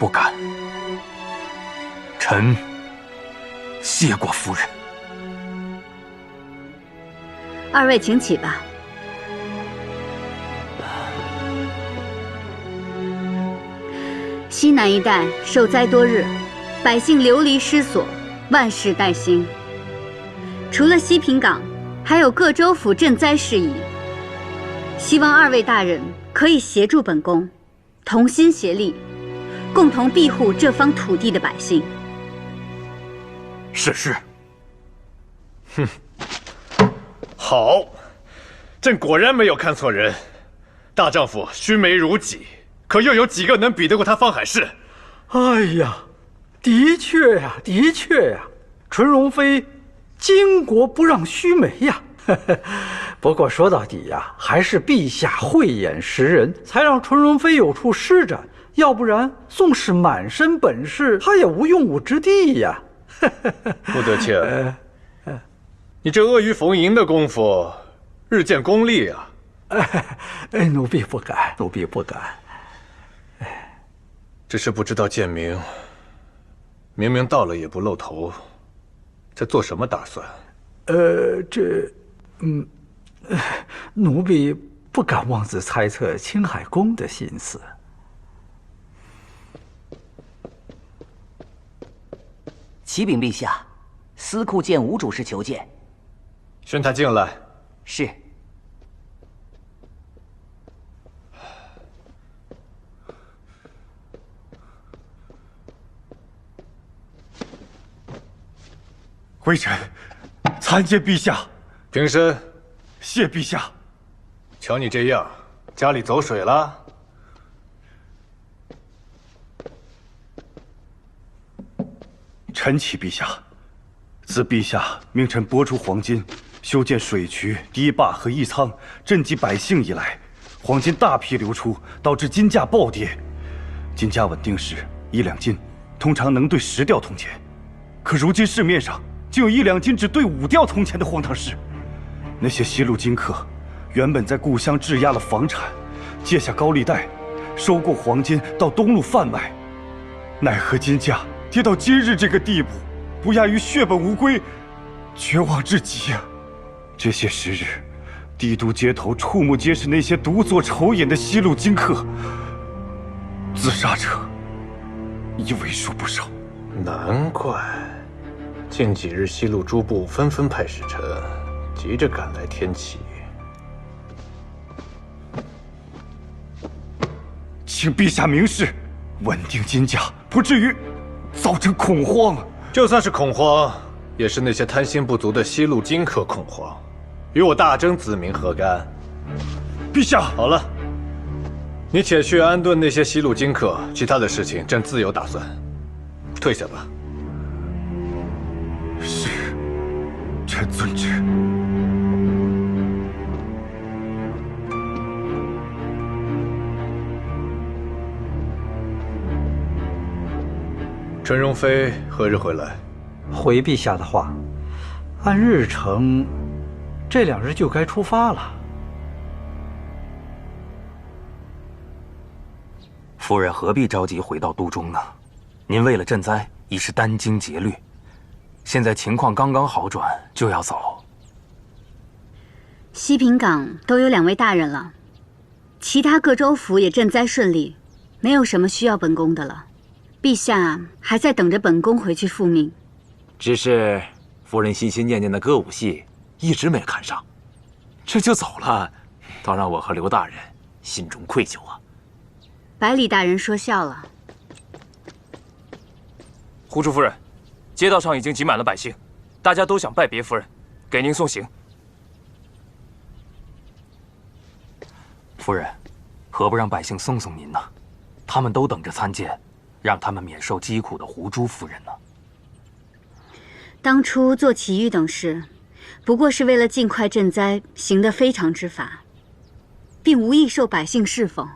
Speaker 1: 不敢。臣谢过夫人。
Speaker 4: 二位请起吧。西南一带受灾多日，百姓流离失所，万事待兴。除了西平港，还有各州府赈灾事宜。希望二位大人可以协助本宫，同心协力，共同庇护这方土地的百姓。
Speaker 1: 是。
Speaker 8: 哼，好，朕果然没有看错人。大丈夫须眉如己，可又有几个能比得过他方海市？
Speaker 7: 哎呀，的确呀，的确呀，纯容妃巾帼不让须眉呀。不过说到底呀，还是陛下慧眼识人，才让纯容妃有处施展。要不然，纵使满身本事，她也无用武之地呀。
Speaker 8: 穆德卿，你这阿谀逢迎的功夫，日渐功利啊！
Speaker 7: 奴婢不敢，奴婢不敢。
Speaker 8: 只是不知道建明，明明到了也不露头，在做什么打算？
Speaker 7: 奴婢不敢妄自猜测青海宫的心思。
Speaker 16: 启禀陛下，司库见吴主事求见。
Speaker 8: 宣他进来。
Speaker 16: 是。
Speaker 18: 微臣参见陛下。
Speaker 8: 平身。
Speaker 18: 谢陛下。
Speaker 8: 瞧你这样，家里走水了？
Speaker 18: 臣启陛下，自陛下命臣拨出黄金，修建水渠、堤坝和驿仓，赈济百姓以来，黄金大批流出，导致金价暴跌。金价稳定时，1两金通常能兑10吊铜钱，可如今市面上竟有1两金只兑5吊铜钱的荒唐事。那些西路金客原本在故乡质押了房产，借下高利贷，收购黄金到东路贩卖，奈何金价跌到今日这个地步，不亚于血本无归，绝望至极啊！这些时日，帝都街头触目皆是那些独坐愁饮的西路金客，自杀者已为数不少。
Speaker 8: 难怪近几日西路诸部纷纷派使臣，急着赶来天启。
Speaker 18: 请陛下明示，稳定金价，不至于造成恐慌。
Speaker 8: 就算是恐慌，也是那些贪心不足的西路金客恐慌，与我大征子民何干？
Speaker 18: 陛下，
Speaker 8: 好了，你且去安顿那些西路金客，其他的事情朕自有打算。退下吧。
Speaker 18: 是，臣遵旨。
Speaker 8: 陈荣飞何日回来？
Speaker 7: 回陛下的话，按日程，这2日就该出发了。
Speaker 1: 夫人何必着急回到都中呢？您为了赈灾已是殚精竭虑，现在情况刚刚好转，就要走。
Speaker 4: 西平港都有2位大人了，其他各州府也赈灾顺利，没有什么需要本宫的了。陛下还在等着本宫回去复命。
Speaker 2: 只是夫人心心念念的歌舞戏一直没看上，这就走了，倒让我和刘大人心中愧疚啊。
Speaker 4: 百里大人说笑了。
Speaker 3: 胡珠夫人，街道上已经挤满了百姓，大家都想拜别夫人，给您送行。
Speaker 1: 夫人，何不让百姓送送您呢？他们都等着参见，让他们免受疾苦的胡珠夫人呢。
Speaker 4: 当初做奇遇等事，不过是为了尽快赈灾，行得非常之法，并无意受百姓侍奉。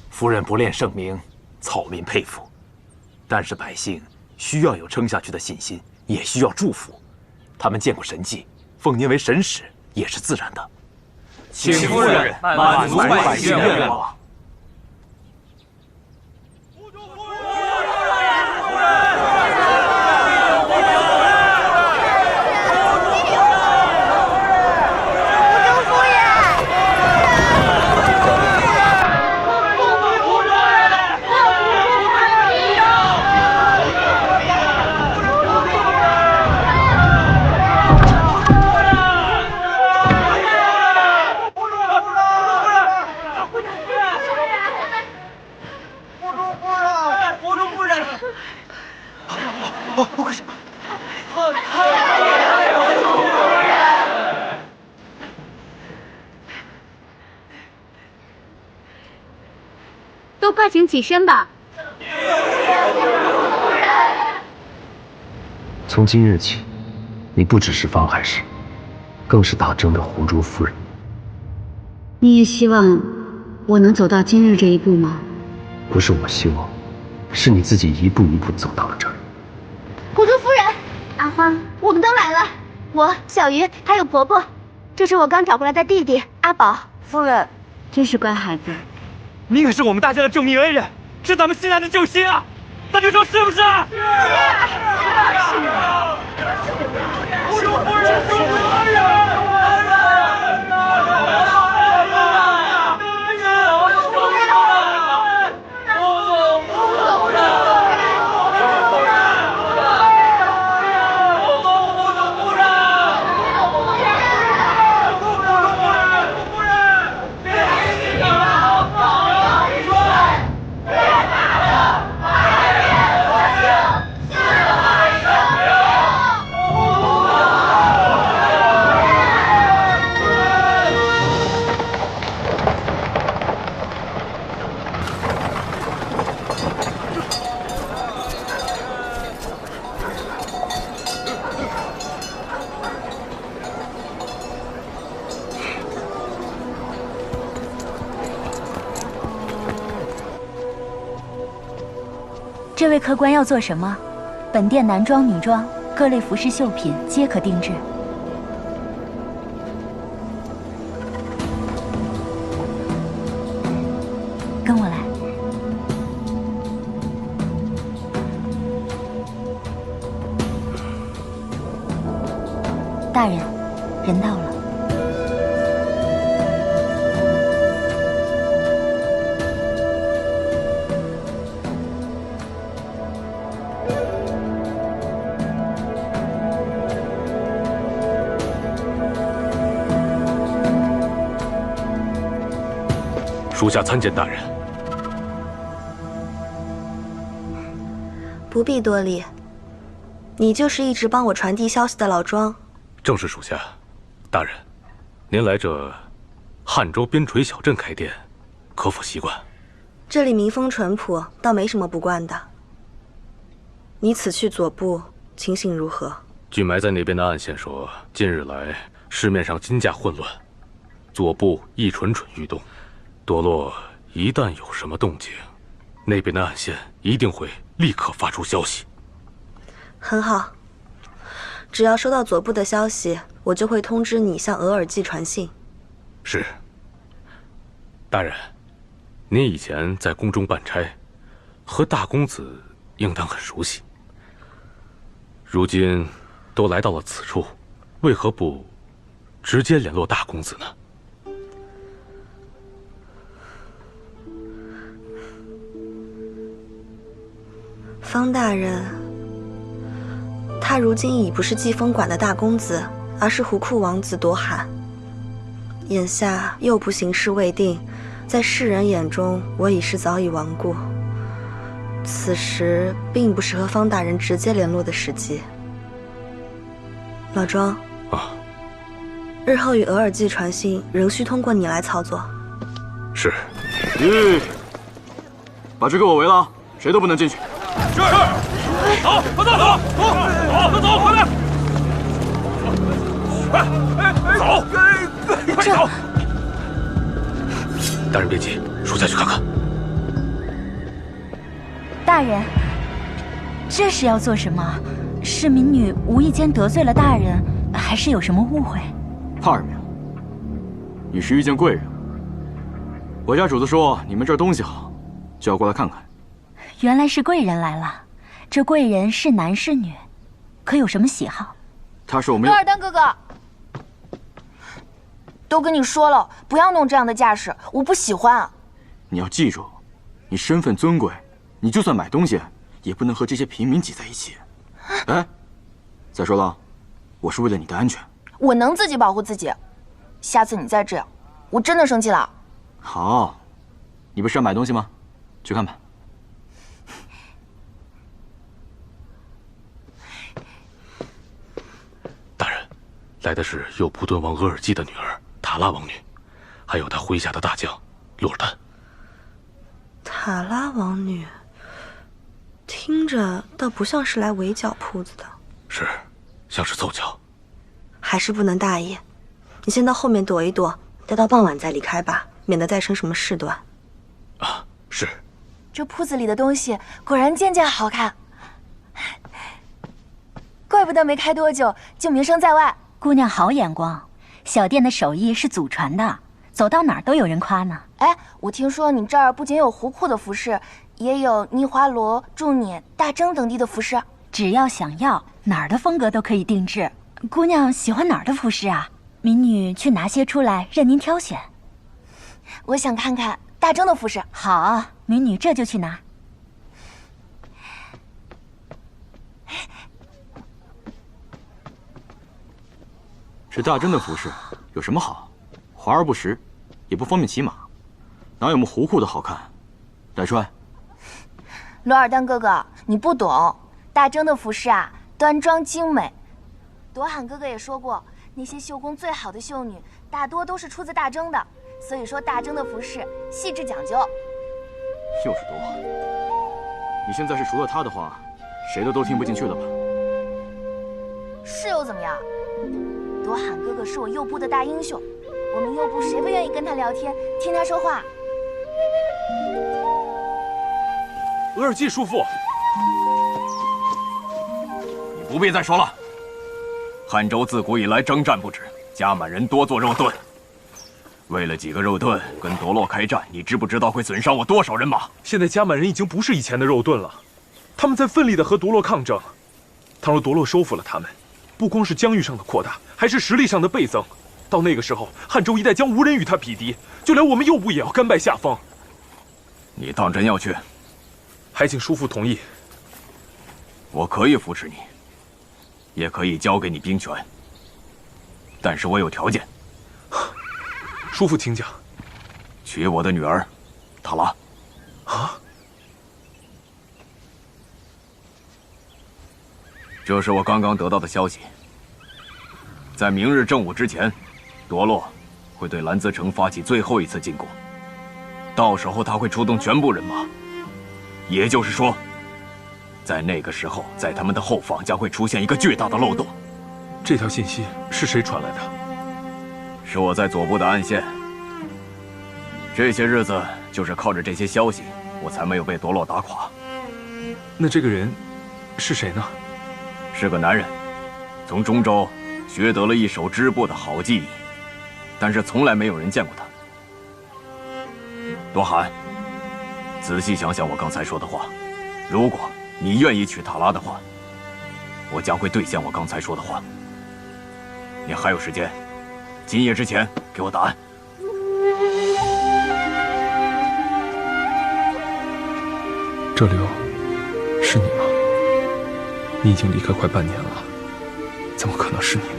Speaker 2: 夫人不恋盛名，草民佩服，但是百姓需要有撑下去的信心，也需要祝福。他们见过神迹，奉您为神使也是自然的。
Speaker 3: 请夫人满足百姓愿望。
Speaker 10: 都快请起身吧。
Speaker 21: 从今日起，你不只是方海市，更是大征的胡珠夫人。
Speaker 4: 你也希望我能走到今日这一步吗？
Speaker 21: 不是我希望，是你自己一步一步走到了这儿。
Speaker 10: 胡珠夫人，阿花，我们都来了。我、小鱼还有婆婆，这是我刚找回来的弟弟阿宝。
Speaker 4: 夫人，真是乖孩子。
Speaker 3: 你可是我们大家的正命恩人，是咱们新来的救星啊！大家说是不是？是。胡珠夫人，胡珠夫人。
Speaker 13: 这位客官要做什么？本店男装、女装各类服饰绣品皆可定制。跟我来。大人，人到了。
Speaker 3: 属下参见大人。
Speaker 22: 不必多礼。你就是一直帮我传递消息的老庄。
Speaker 3: 正是属下。大人，您来这汉州边陲小镇开店，可否习惯？
Speaker 22: 这里民风淳朴，倒没什么不惯的。你此去左部情形如何？
Speaker 3: 据埋在那边的暗线说，近日来市面上金价混乱，左部亦蠢蠢欲动。多洛一旦有什么动静，那边的暗线一定会立刻发出消息。
Speaker 22: 很好，只要收到左部的消息，我就会通知你向额尔济传信。
Speaker 3: 是。大人，您以前在宫中办差，和大公子应当很熟悉。如今都来到了此处，为何不直接联络大公子呢？
Speaker 22: 方大人，他如今已不是季风馆的大公子，而是胡库王子朵罕。眼下右部形势未定，在世人眼中，我已是早已亡故。此时并不是和方大人直接联络的时机。老庄，日后与额尔济传信，仍需通过你来操作。
Speaker 3: 是。
Speaker 11: 把这给我围了，谁都不能进去。
Speaker 3: 是。走，快走，走，快走，快点！走，快走！大人别急，属下去看看。
Speaker 13: 大人，这是要做什么？是民女无意间得罪了大人，还是有什么误会？
Speaker 11: 帕尔苗，你是遇见贵人。我家主子说你们这儿东西好，就要过来看看。
Speaker 13: 原来是贵人来了。这贵人是男是女？可有什么喜好？
Speaker 11: 他是我们
Speaker 15: 罗尔丹哥哥，都跟你说了，不要弄这样的架势，我不喜欢。
Speaker 11: 你要记住，你身份尊贵，你就算买东西，也不能和这些平民挤在一起。哎，再说了，我是为了你的安全。
Speaker 15: 我能自己保护自己，下次你再这样，我真的生气了。
Speaker 11: 好，你不是要买东西吗？去看吧。
Speaker 3: 大人，来的是右部敦王额尔济的女儿塔拉王女，还有他麾下的大将洛尔丹。
Speaker 22: 塔拉王女，听着倒不像是来围剿铺子的。
Speaker 3: 是，像是凑巧。
Speaker 22: 还是不能大意，你先到后面躲一躲，待到傍晚再离开吧，免得再生什么事端。
Speaker 3: 啊，是。
Speaker 15: 这铺子里的东西果然件件好看，怪不得没开多久就名声在外。
Speaker 13: 姑娘好眼光，小店的手艺是祖传的，走到哪儿都有人夸呢。
Speaker 15: 哎，我听说你这儿不仅有胡库的服饰，也有尼华罗、祝辇、大征等地的服饰。
Speaker 13: 只要想要，哪儿的风格都可以定制。姑娘喜欢哪儿的服饰啊？民女去拿些出来，任您挑选。
Speaker 15: 我想看看大征的服饰。
Speaker 13: 好，民女这就去拿。
Speaker 11: 这大征的服饰有什么好？华而不实，也不方便骑马，哪有我们胡库的好看？来穿。
Speaker 15: 罗尔丹哥哥，你不懂，大征的服饰啊，端庄精美。朵罕哥哥也说过，那些绣工最好的绣女，大多都是出自大征的。所以说，大征的服饰细致讲究。
Speaker 11: 又是朵罕，你现在是除了他的话，谁的都听不进去了吧？
Speaker 15: 是又怎么样？朵罕哥哥是我右部的大英雄，我们右部谁不愿意跟他聊天，听他说话？
Speaker 3: 额尔济叔父，
Speaker 14: 你不必再说了。汉州自古以来征战不止，加满人多做肉盾。为了几个肉盾跟夺洛开战，你知不知道会损伤我多少人马？
Speaker 17: 现在加满人已经不是以前的肉盾了，他们在奋力地和夺洛抗争。倘若夺洛收复了他们，不光是疆域上的扩大，还是实力上的倍增。到那个时候，汉州一带将无人与他匹敌，就连我们右部也要甘拜下风。
Speaker 14: 你当真要去？
Speaker 17: 还请叔父同意。
Speaker 14: 我可以扶持你，也可以交给你兵权，但是我有条件。
Speaker 17: 叔父请讲。
Speaker 14: 娶我的女儿，塔拉。
Speaker 17: 啊！
Speaker 14: 这是我刚刚得到的消息。在明日正午之前，夺洛会对兰兹城发起最后一次进攻。到时候他会出动全部人马，也就是说，在那个时候，在他们的后方将会出现一个巨大的漏洞。
Speaker 17: 这条信息是谁传来的？
Speaker 14: 是我在左部的暗线。这些日子就是靠着这些消息，我才没有被夺洛打垮。
Speaker 17: 那这个人是谁呢？
Speaker 14: 是个男人，从中州学得了一手织布的好技艺，但是从来没有人见过他。多罕，仔细想想我刚才说的话，如果你愿意娶塔拉的话，我将会兑现我刚才说的话。你还有时间，今夜之前给我答案。
Speaker 17: 这流，是你吗？你已经离开快半年了，怎么可能是你呢？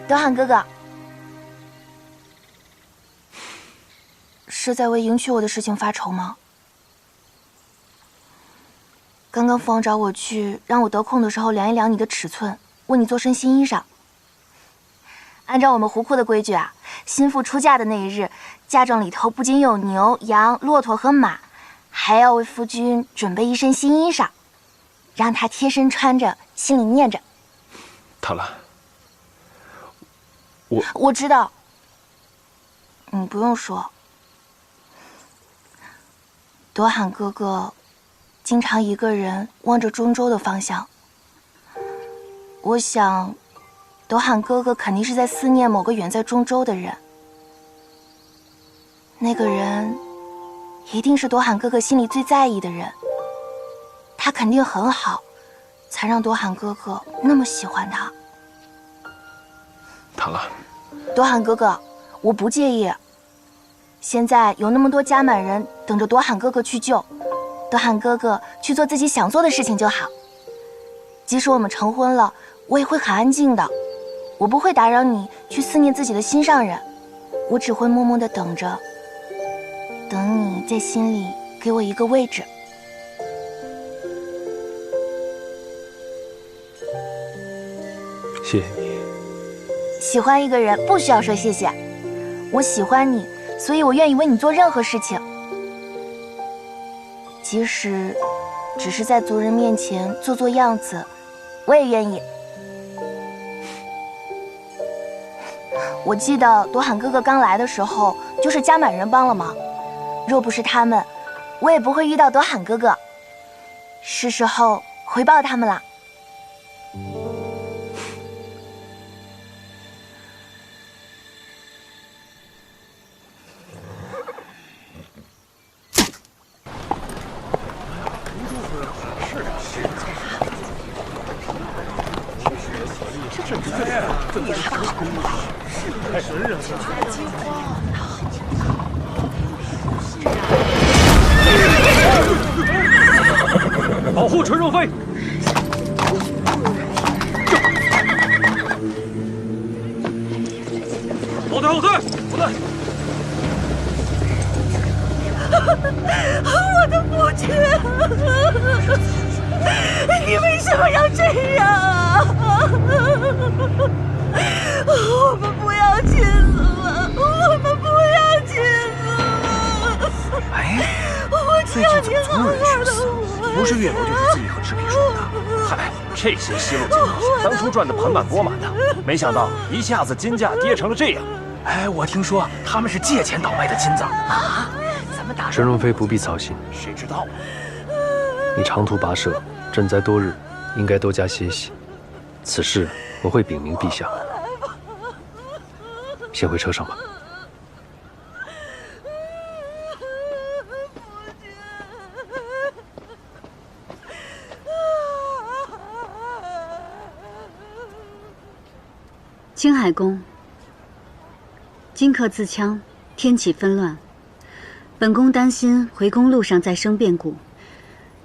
Speaker 15: 德罕哥哥，是在为迎娶我的事情发愁吗？刚刚父王找我去，让我得空的时候量一量你的尺寸，为你做身新衣裳。按照我们胡库的规矩啊，新妇出嫁的那一日，嫁妆里头不仅有牛、羊、骆驼和马，还要为夫君准备一身新衣裳，让他贴身穿着，心里念着。
Speaker 17: 塔拉。
Speaker 15: 我知道，你不用说。多罕哥哥经常一个人望着中州的方向，我想，多罕哥哥肯定是在思念某个远在中州的人。那个人一定是多罕哥哥心里最在意的人，他肯定很好，才让多罕哥哥那么喜欢他。
Speaker 17: 塔拉，
Speaker 15: 多罕哥哥，我不介意。现在有那么多加满人等着多罕哥哥去救，多罕哥哥去做自己想做的事情就好。即使我们成婚了，我也会很安静的，我不会打扰你去思念自己的心上人，我只会默默地等着，等你在心里给我一个位置。
Speaker 17: 谢谢你。
Speaker 15: 喜欢一个人不需要说谢谢，我喜欢你，所以我愿意为你做任何事情，即使只是在族人面前做做样子，我也愿意。我记得多罕哥哥刚来的时候，就是加满人帮了忙，若不是他们，我也不会遇到多罕哥哥。是时候回报他们了。
Speaker 20: 太神人了！
Speaker 6: 保护纯若妃！
Speaker 3: 不对，不对！
Speaker 12: 我的父亲，你为什么要这样啊？我们不要亲子了，我们不要亲子了。
Speaker 3: 哎，
Speaker 12: 我
Speaker 3: 最近怎么总有人去死？不是月楼就是自己和赤壁说的。嗨，这些西路金道当初赚得盆满钵满的，没想到一下子金价跌成了这样。哎，我听说他们是借钱倒卖的金子啊！咱们打
Speaker 6: 陈荣妃不必操心，
Speaker 3: 谁知道啊？
Speaker 6: 你长途跋涉，赈灾多日，应该多加歇息。此事我会禀明陛下。先回车上吧。
Speaker 4: 青海宫，荆轲自戕，天起纷乱。本宫担心回宫路上再生变故，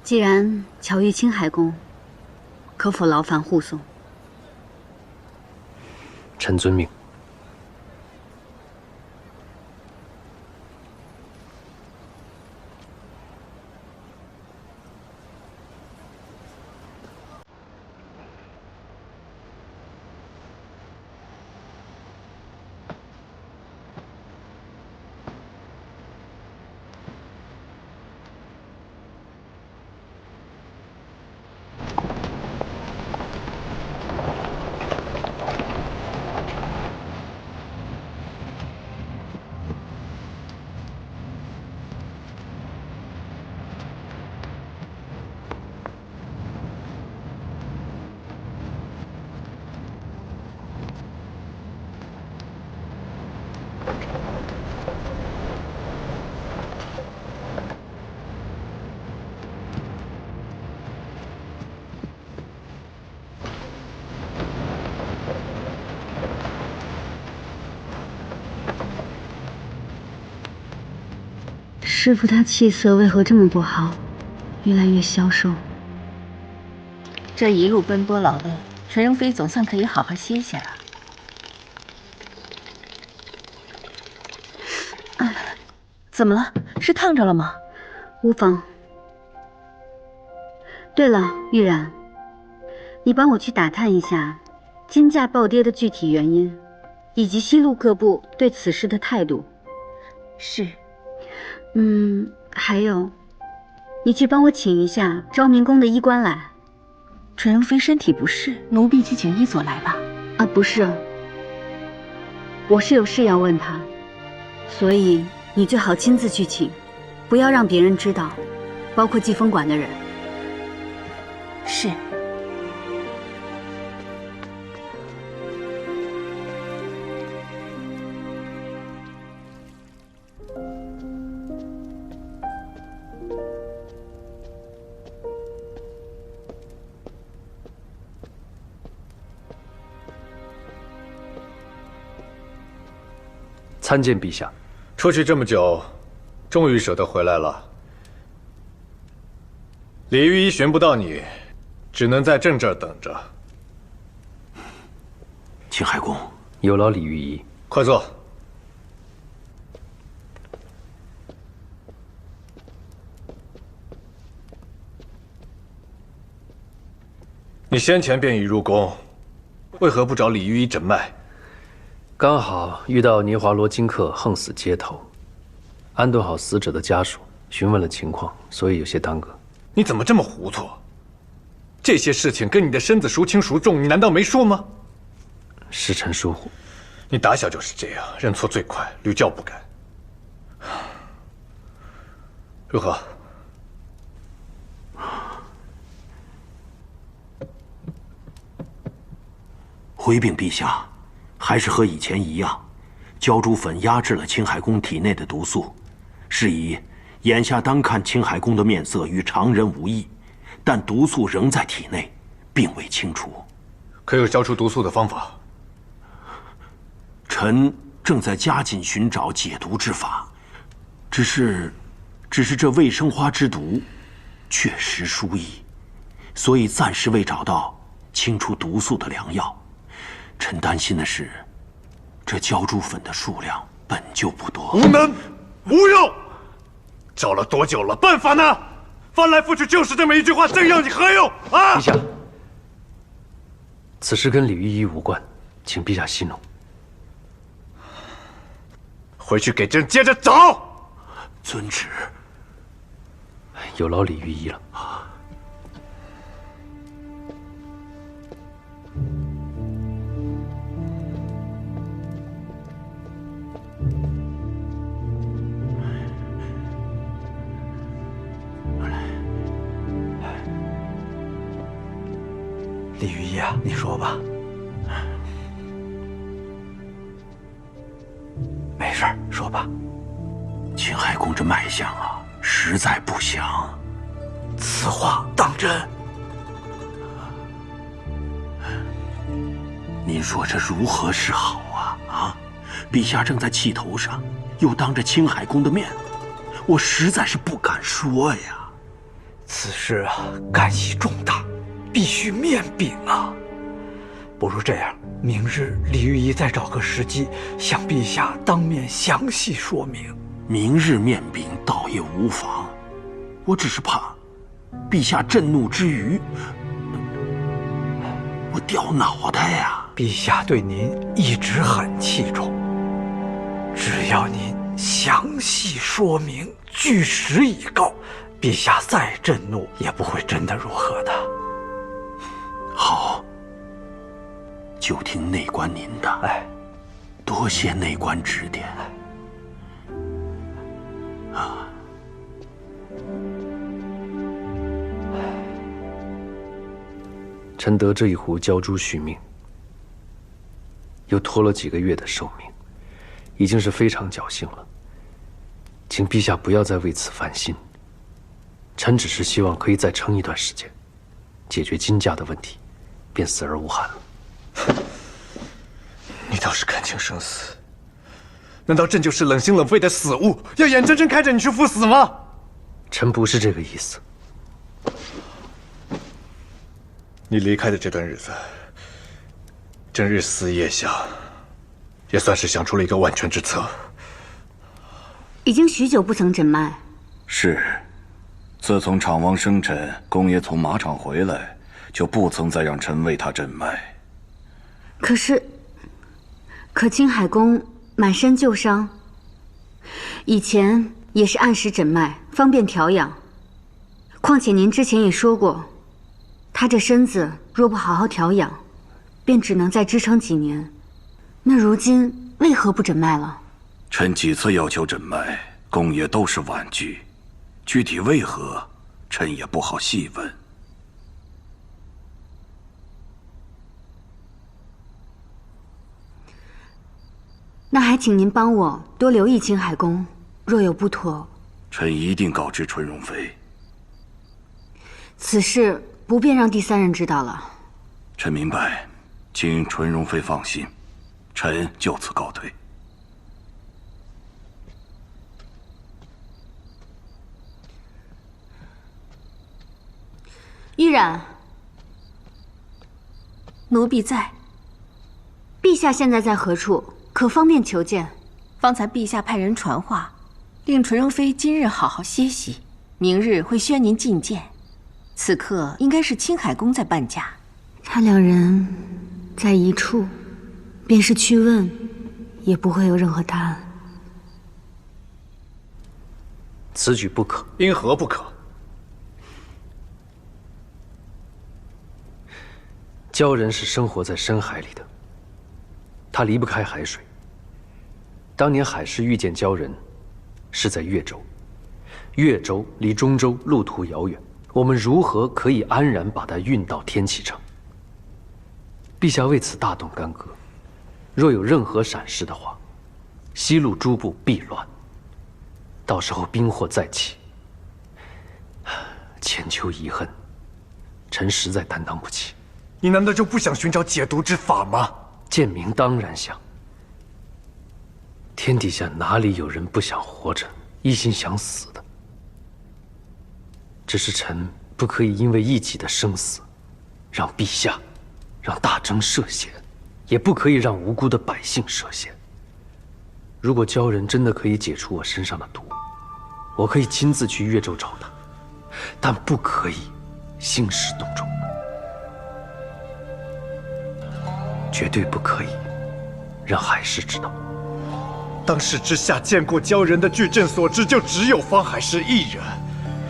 Speaker 4: 既然巧遇青海宫，可否劳烦护送？
Speaker 6: 臣遵命。
Speaker 4: 师傅他气色为何这么不好，越来越消瘦？
Speaker 19: 这一路奔波劳累，陈荣妃总算可以好好歇歇了。怎么了？是烫着了吗？
Speaker 4: 无妨。对了，玉然，你帮我去打探一下金价暴跌的具体原因，以及西路各部对此事的态度。
Speaker 19: 是。
Speaker 4: 还有，你去帮我请一下昭明宫的医官来。
Speaker 19: 陈荣妃身体不适，奴婢去请医佐来吧。
Speaker 4: 啊，不是，我是有事要问他，所以你最好亲自去请，不要让别人知道，包括季风馆的人。
Speaker 19: 是。
Speaker 6: 参见陛下。
Speaker 8: 出去这么久，终于舍得回来了。李御医寻不到你，只能在朕这儿等着。
Speaker 21: 青海宫，
Speaker 6: 有劳李御医。
Speaker 8: 快坐。你先前便已入宫，为何不找李御医诊脉？
Speaker 6: 刚好遇到涅华罗金克横死街头，安顿好死者的家属，询问了情况，所以有些耽搁。
Speaker 8: 你怎么这么糊涂？这些事情跟你的身子孰轻孰重，你难道没说吗？
Speaker 6: 是臣疏忽。
Speaker 8: 你打小就是这样，认错最快，屡教不改。如何？
Speaker 21: 回禀陛下。还是和以前一样，焦珠粉压制了青海宫体内的毒素。是以，眼下单看青海宫的面色与常人无异，但毒素仍在体内，并未清除。
Speaker 8: 可有消除毒素的方法？
Speaker 21: 臣正在加紧寻找解毒之法，只是这卫生花之毒，确实殊异，所以暂时未找到清除毒素的良药。臣担心的是，这浇筑粉的数量本就不多。
Speaker 8: 无能，无用。找了多久了？办法呢？翻来覆去就是这么一句话，这样你何用啊？
Speaker 6: 陛下，此事跟李御医无关，请陛下息怒。
Speaker 8: 回去给朕接着找。
Speaker 21: 遵旨。
Speaker 6: 有劳李御医了。
Speaker 7: 李御医啊，你说吧。没事儿，说吧。
Speaker 21: 青海宫这脉象啊，实在不祥。
Speaker 7: 此话当真？
Speaker 21: 您说这如何是好啊？啊，陛下正在气头上，又当着青海宫的面，我实在是不敢说呀。
Speaker 7: 此事啊，干系重大，必须面禀啊。不如这样，明日李御医再找个时机，向陛下当面详细说明。
Speaker 21: 明日面禀倒也无妨，我只是怕陛下震怒之余，我掉脑袋呀。
Speaker 7: 陛下对您一直很器重，只要您详细说明，据实以告，陛下再震怒也不会真的如何的。
Speaker 21: 好，就听内官您的。
Speaker 7: 哎，
Speaker 21: 多谢内官指点。啊，
Speaker 6: 臣得这一壶浇筑续命，又拖了几个月的寿命，已经是非常侥幸了。请陛下不要再为此烦心。臣只是希望可以再撑一段时间，解决金家的问题，便死而无憾了。
Speaker 8: 你倒是看清生死。难道朕就是冷心冷肺的死物，要眼睁睁看着你去赴死吗？
Speaker 6: 臣不是这个意思。
Speaker 8: 你离开的这段日子，朕日思夜想，也算是想出了一个万全之策。
Speaker 4: 已经许久不曾诊脉。
Speaker 14: 是，自从厂王生辰，公爷从马场回来，就不曾再让臣为他诊脉。
Speaker 4: 可青海公满身旧伤，以前也是按时诊脉，方便调养。况且您之前也说过，他这身子若不好好调养，便只能再支撑几年。那如今为何不诊脉了？
Speaker 14: 臣几次要求诊脉，公爷都是婉拒，具体为何，臣也不好细问。
Speaker 4: 那还请您帮我多留意青海公，若有不妥，
Speaker 14: 臣一定告知纯容妃。
Speaker 4: 此事不便让第三人知道了。
Speaker 14: 臣明白，请纯容妃放心，臣就此告退。
Speaker 4: 玉冉，
Speaker 5: 奴婢在。
Speaker 4: 陛下现在在何处？可方便求见？
Speaker 5: 方才陛下派人传话，令纯容妃今日好好歇息，明日会宣您觐见。此刻应该是青海公在办驾。
Speaker 4: 他两人在一处，便是去问，也不会有任何答案。
Speaker 6: 此举不可。
Speaker 8: 因何不可？
Speaker 6: 鲛人是生活在深海里的，他离不开海水。当年海氏遇见鲛人，是在越州。越州离中州路途遥远，我们如何可以安然把它运到天启城？陛下为此大动干戈，若有任何闪失的话，西路诸部必乱。到时候兵祸再起，千秋遗恨，臣实在担当不起。
Speaker 8: 你难道就不想寻找解毒之法吗？
Speaker 6: 建明当然想。天底下哪里有人不想活着，一心想死的？只是臣不可以因为一己的生死，让陛下、让大征涉险，也不可以让无辜的百姓涉险。如果鲛人真的可以解除我身上的毒，我可以亲自去越州找他，但不可以兴师动众，绝对不可以让海市知道。
Speaker 8: 当时之下见过鲛人的据朕所知，就只有方海市一人。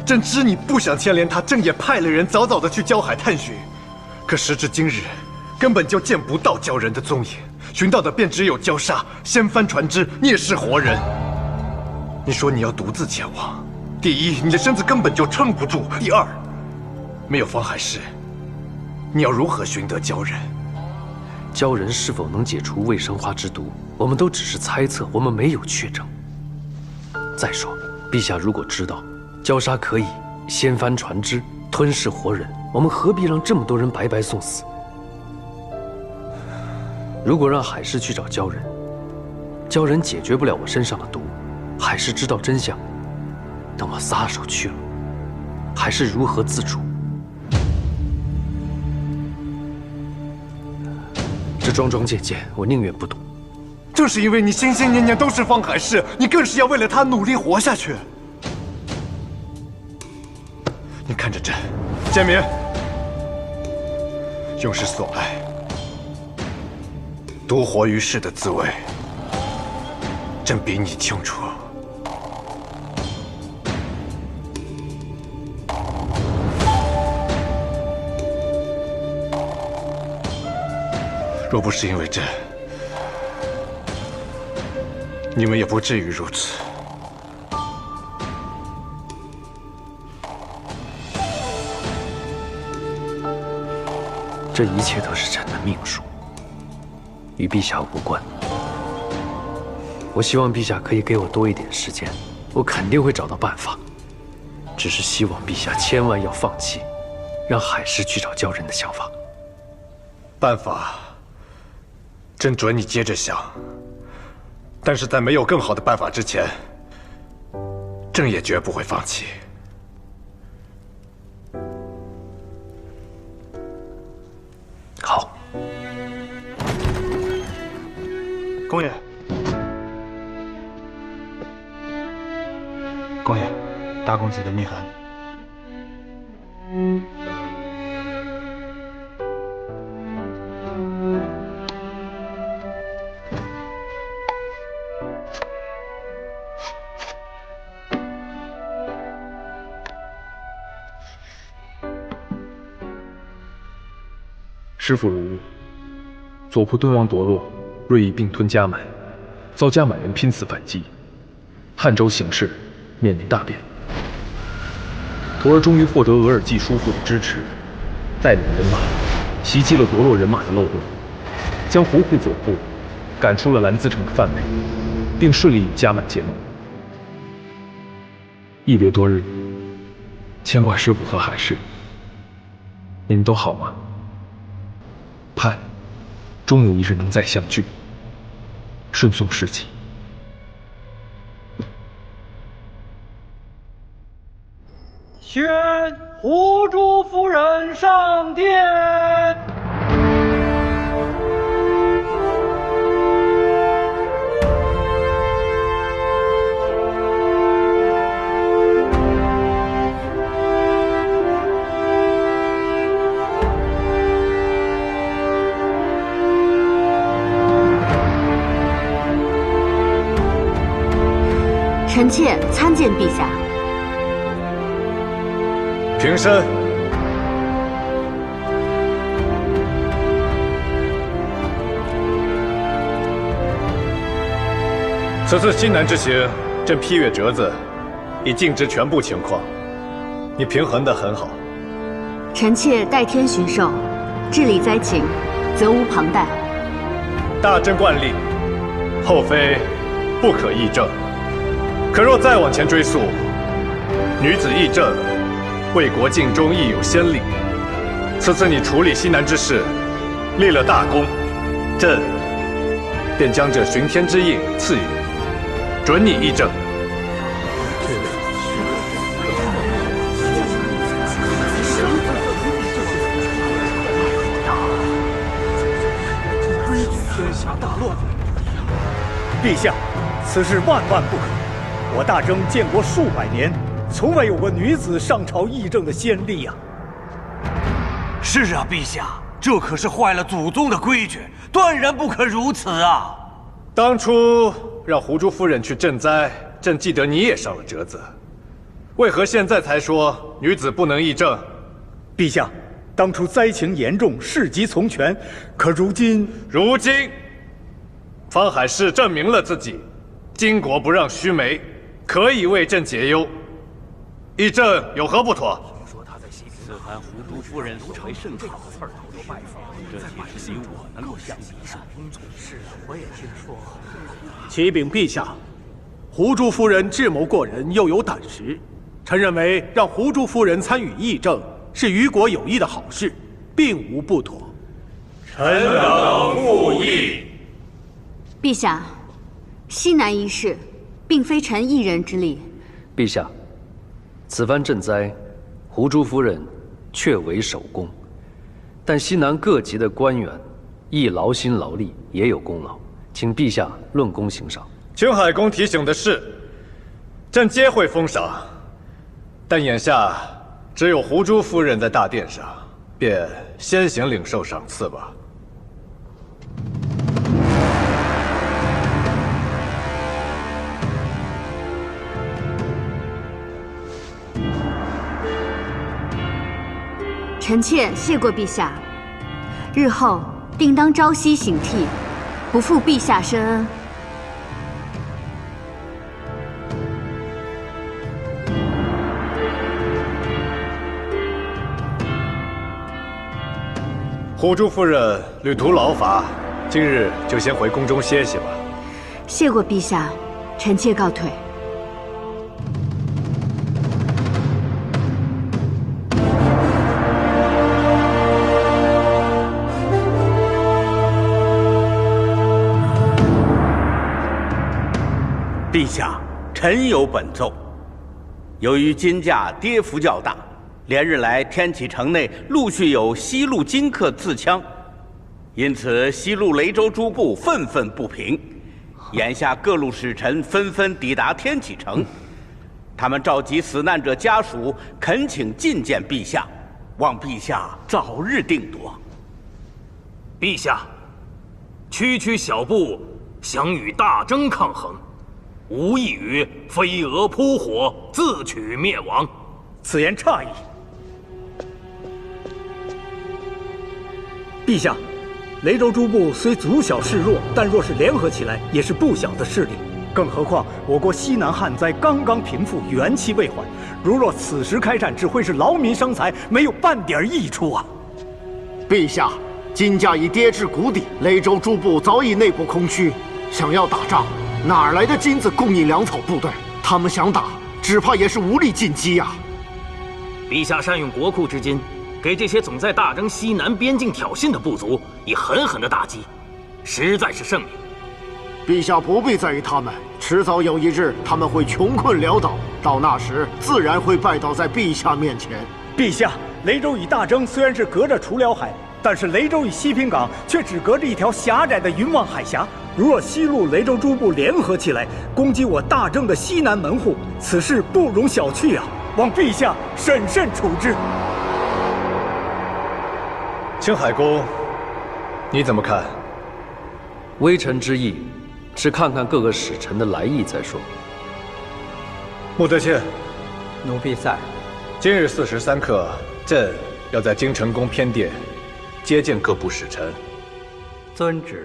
Speaker 8: 朕知你不想牵连他，朕也派了人早早的去郊海探寻。可时至今日，根本就见不到鲛人的踪影，寻到的便只有鲛鲨、掀翻船只、蔑视活人。你说你要独自前往，第一，你的身子根本就撑不住；第二，没有方海市，你要如何寻得鲛人？
Speaker 6: 鲛人是否能解除卫生花之毒，我们都只是猜测，我们没有确证。再说，陛下如果知道鲛鲨可以掀翻船只、吞噬活人，我们何必让这么多人白白送死？如果让海市去找鲛人，鲛人解决不了我身上的毒，海市知道真相，等我撒手去了，海市如何自处？这桩桩件件，我宁愿不懂。
Speaker 8: 正是因为你心心念念都是方海市，你更是要为了他努力活下去。你看着朕，建民，用是所爱，独活于世的滋味，朕比你清楚。若不是因为朕，你们也不至于如此。
Speaker 6: 这一切都是朕的命数，与陛下无关。我希望陛下可以给我多一点时间，我肯定会找到办法。只是希望陛下千万要放弃让海市去找鲛人的想法。
Speaker 8: 办法，朕准你接着想。但是在没有更好的办法之前，朕也绝不会放弃。
Speaker 6: 好。
Speaker 11: 公爷，公爷，大公子的密函。
Speaker 17: 师父如晤，左仆敦王夺洛，锐意并吞加满，遭加满人拼死反击，汉州形势面临大变。徒儿终于获得额尔济叔父的支持，带领人马袭击了夺洛人马的漏洞，将胡库左部赶出了兰兹城的范围，并顺利与加满结盟。一别多日，牵挂师父和海市，你们都好吗？盼终有一日能再相聚，顺送事情。
Speaker 9: 宣胡珠夫人上殿。
Speaker 4: 臣妾参见陛下。
Speaker 8: 平身。此次西南之行，朕批阅折子，已尽知全部情况。你平衡得很好。
Speaker 4: 臣妾代天巡狩，治理灾情，责无旁贷。
Speaker 8: 大朕惯例，后妃不可议政。可若再往前追溯，女子议政，为国尽忠亦有先例。此次你处理西南之事，立了大功，朕便将这巡天之印赐予，准你议政。
Speaker 11: 天下大乱，陛下，
Speaker 7: 此事万万不可！我大征建国数百年，从未有过女子上朝议政的先例啊！
Speaker 16: 是啊，陛下，这可是坏了祖宗的规矩，断然不可如此啊！
Speaker 8: 当初让胡珠夫人去赈灾，朕记得你也上了折子，为何现在才说女子不能议政？
Speaker 7: 陛下，当初灾情严重，事急从权，可如今，
Speaker 8: 方海市证明了自己巾帼不让须眉，可以为朕解忧。议政有何不妥？
Speaker 14: 此番胡珠夫人所为甚好，刺儿头都拜访，这岂是你我能够相比的？
Speaker 7: 是啊，我也听说。
Speaker 18: 启禀陛下，胡珠夫人智谋过人，又有胆识，臣认为让胡珠夫人参与议政是于国有益的好事，并无不妥。
Speaker 8: 臣等附议。
Speaker 4: 陛下，西南一事，并非臣一人之力。
Speaker 6: 陛下，此番赈灾，胡珠夫人确为首功，但西南各级的官员亦劳心劳力，也有功劳，请陛下论功行赏。
Speaker 8: 青海公提醒的是，朕皆会封赏，但眼下只有胡珠夫人在大殿上，便先行领受赏赐吧。
Speaker 4: 臣妾谢过陛下，日后定当朝夕省惕，不负陛下深恩。
Speaker 8: 胡珠夫人旅途劳乏，今日就先回宫中歇息吧。
Speaker 4: 谢过陛下，臣妾告退。
Speaker 16: 陛下，臣有本奏。由于金价跌幅较大，连日来天启城内陆续有西路金客自枪，因此西路雷州诸部愤愤不平。眼下各路使臣纷纷抵达天启城，他们召集死难者家属，恳请觐见陛下，望陛下早日定夺。
Speaker 14: 陛下，区区小部想与大征抗衡，无异于飞蛾扑火，自取灭亡。
Speaker 7: 此言差矣。陛下，雷州诸部虽族小势弱，但若是联合起来，也是不小的势力。更何况我国西南旱灾刚刚平复，元气未缓，如若此时开战，只会是劳民伤财，没有半点益处啊！
Speaker 21: 陛下，金价已跌至谷底，雷州诸部早已内部空虚，想要打仗，哪来的金子供应粮草部队？他们想打，只怕也是无力进击呀！
Speaker 14: 陛下善用国库之金，给这些总在大征西南边境挑衅的部族以狠狠的打击，实在是圣明。
Speaker 21: 陛下不必在意他们，迟早有一日他们会穷困潦倒，到那时自然会拜倒在陛下面前。
Speaker 7: 陛下，雷州与大征虽然是隔着除辽海，但是雷州与西平港却只隔着一条狭窄的云望海峡。如若西路雷州诸部联合起来攻击我大征的西南门户，此事不容小觑啊！望陛下审慎处置。
Speaker 8: 青海公，你怎么看？
Speaker 6: 微臣之意是看看各个使臣的来意再说。
Speaker 8: 穆德谦，
Speaker 7: 奴婢在。
Speaker 8: 今日4时3刻，朕要在京城宫偏殿接见各部使臣。
Speaker 7: 遵旨。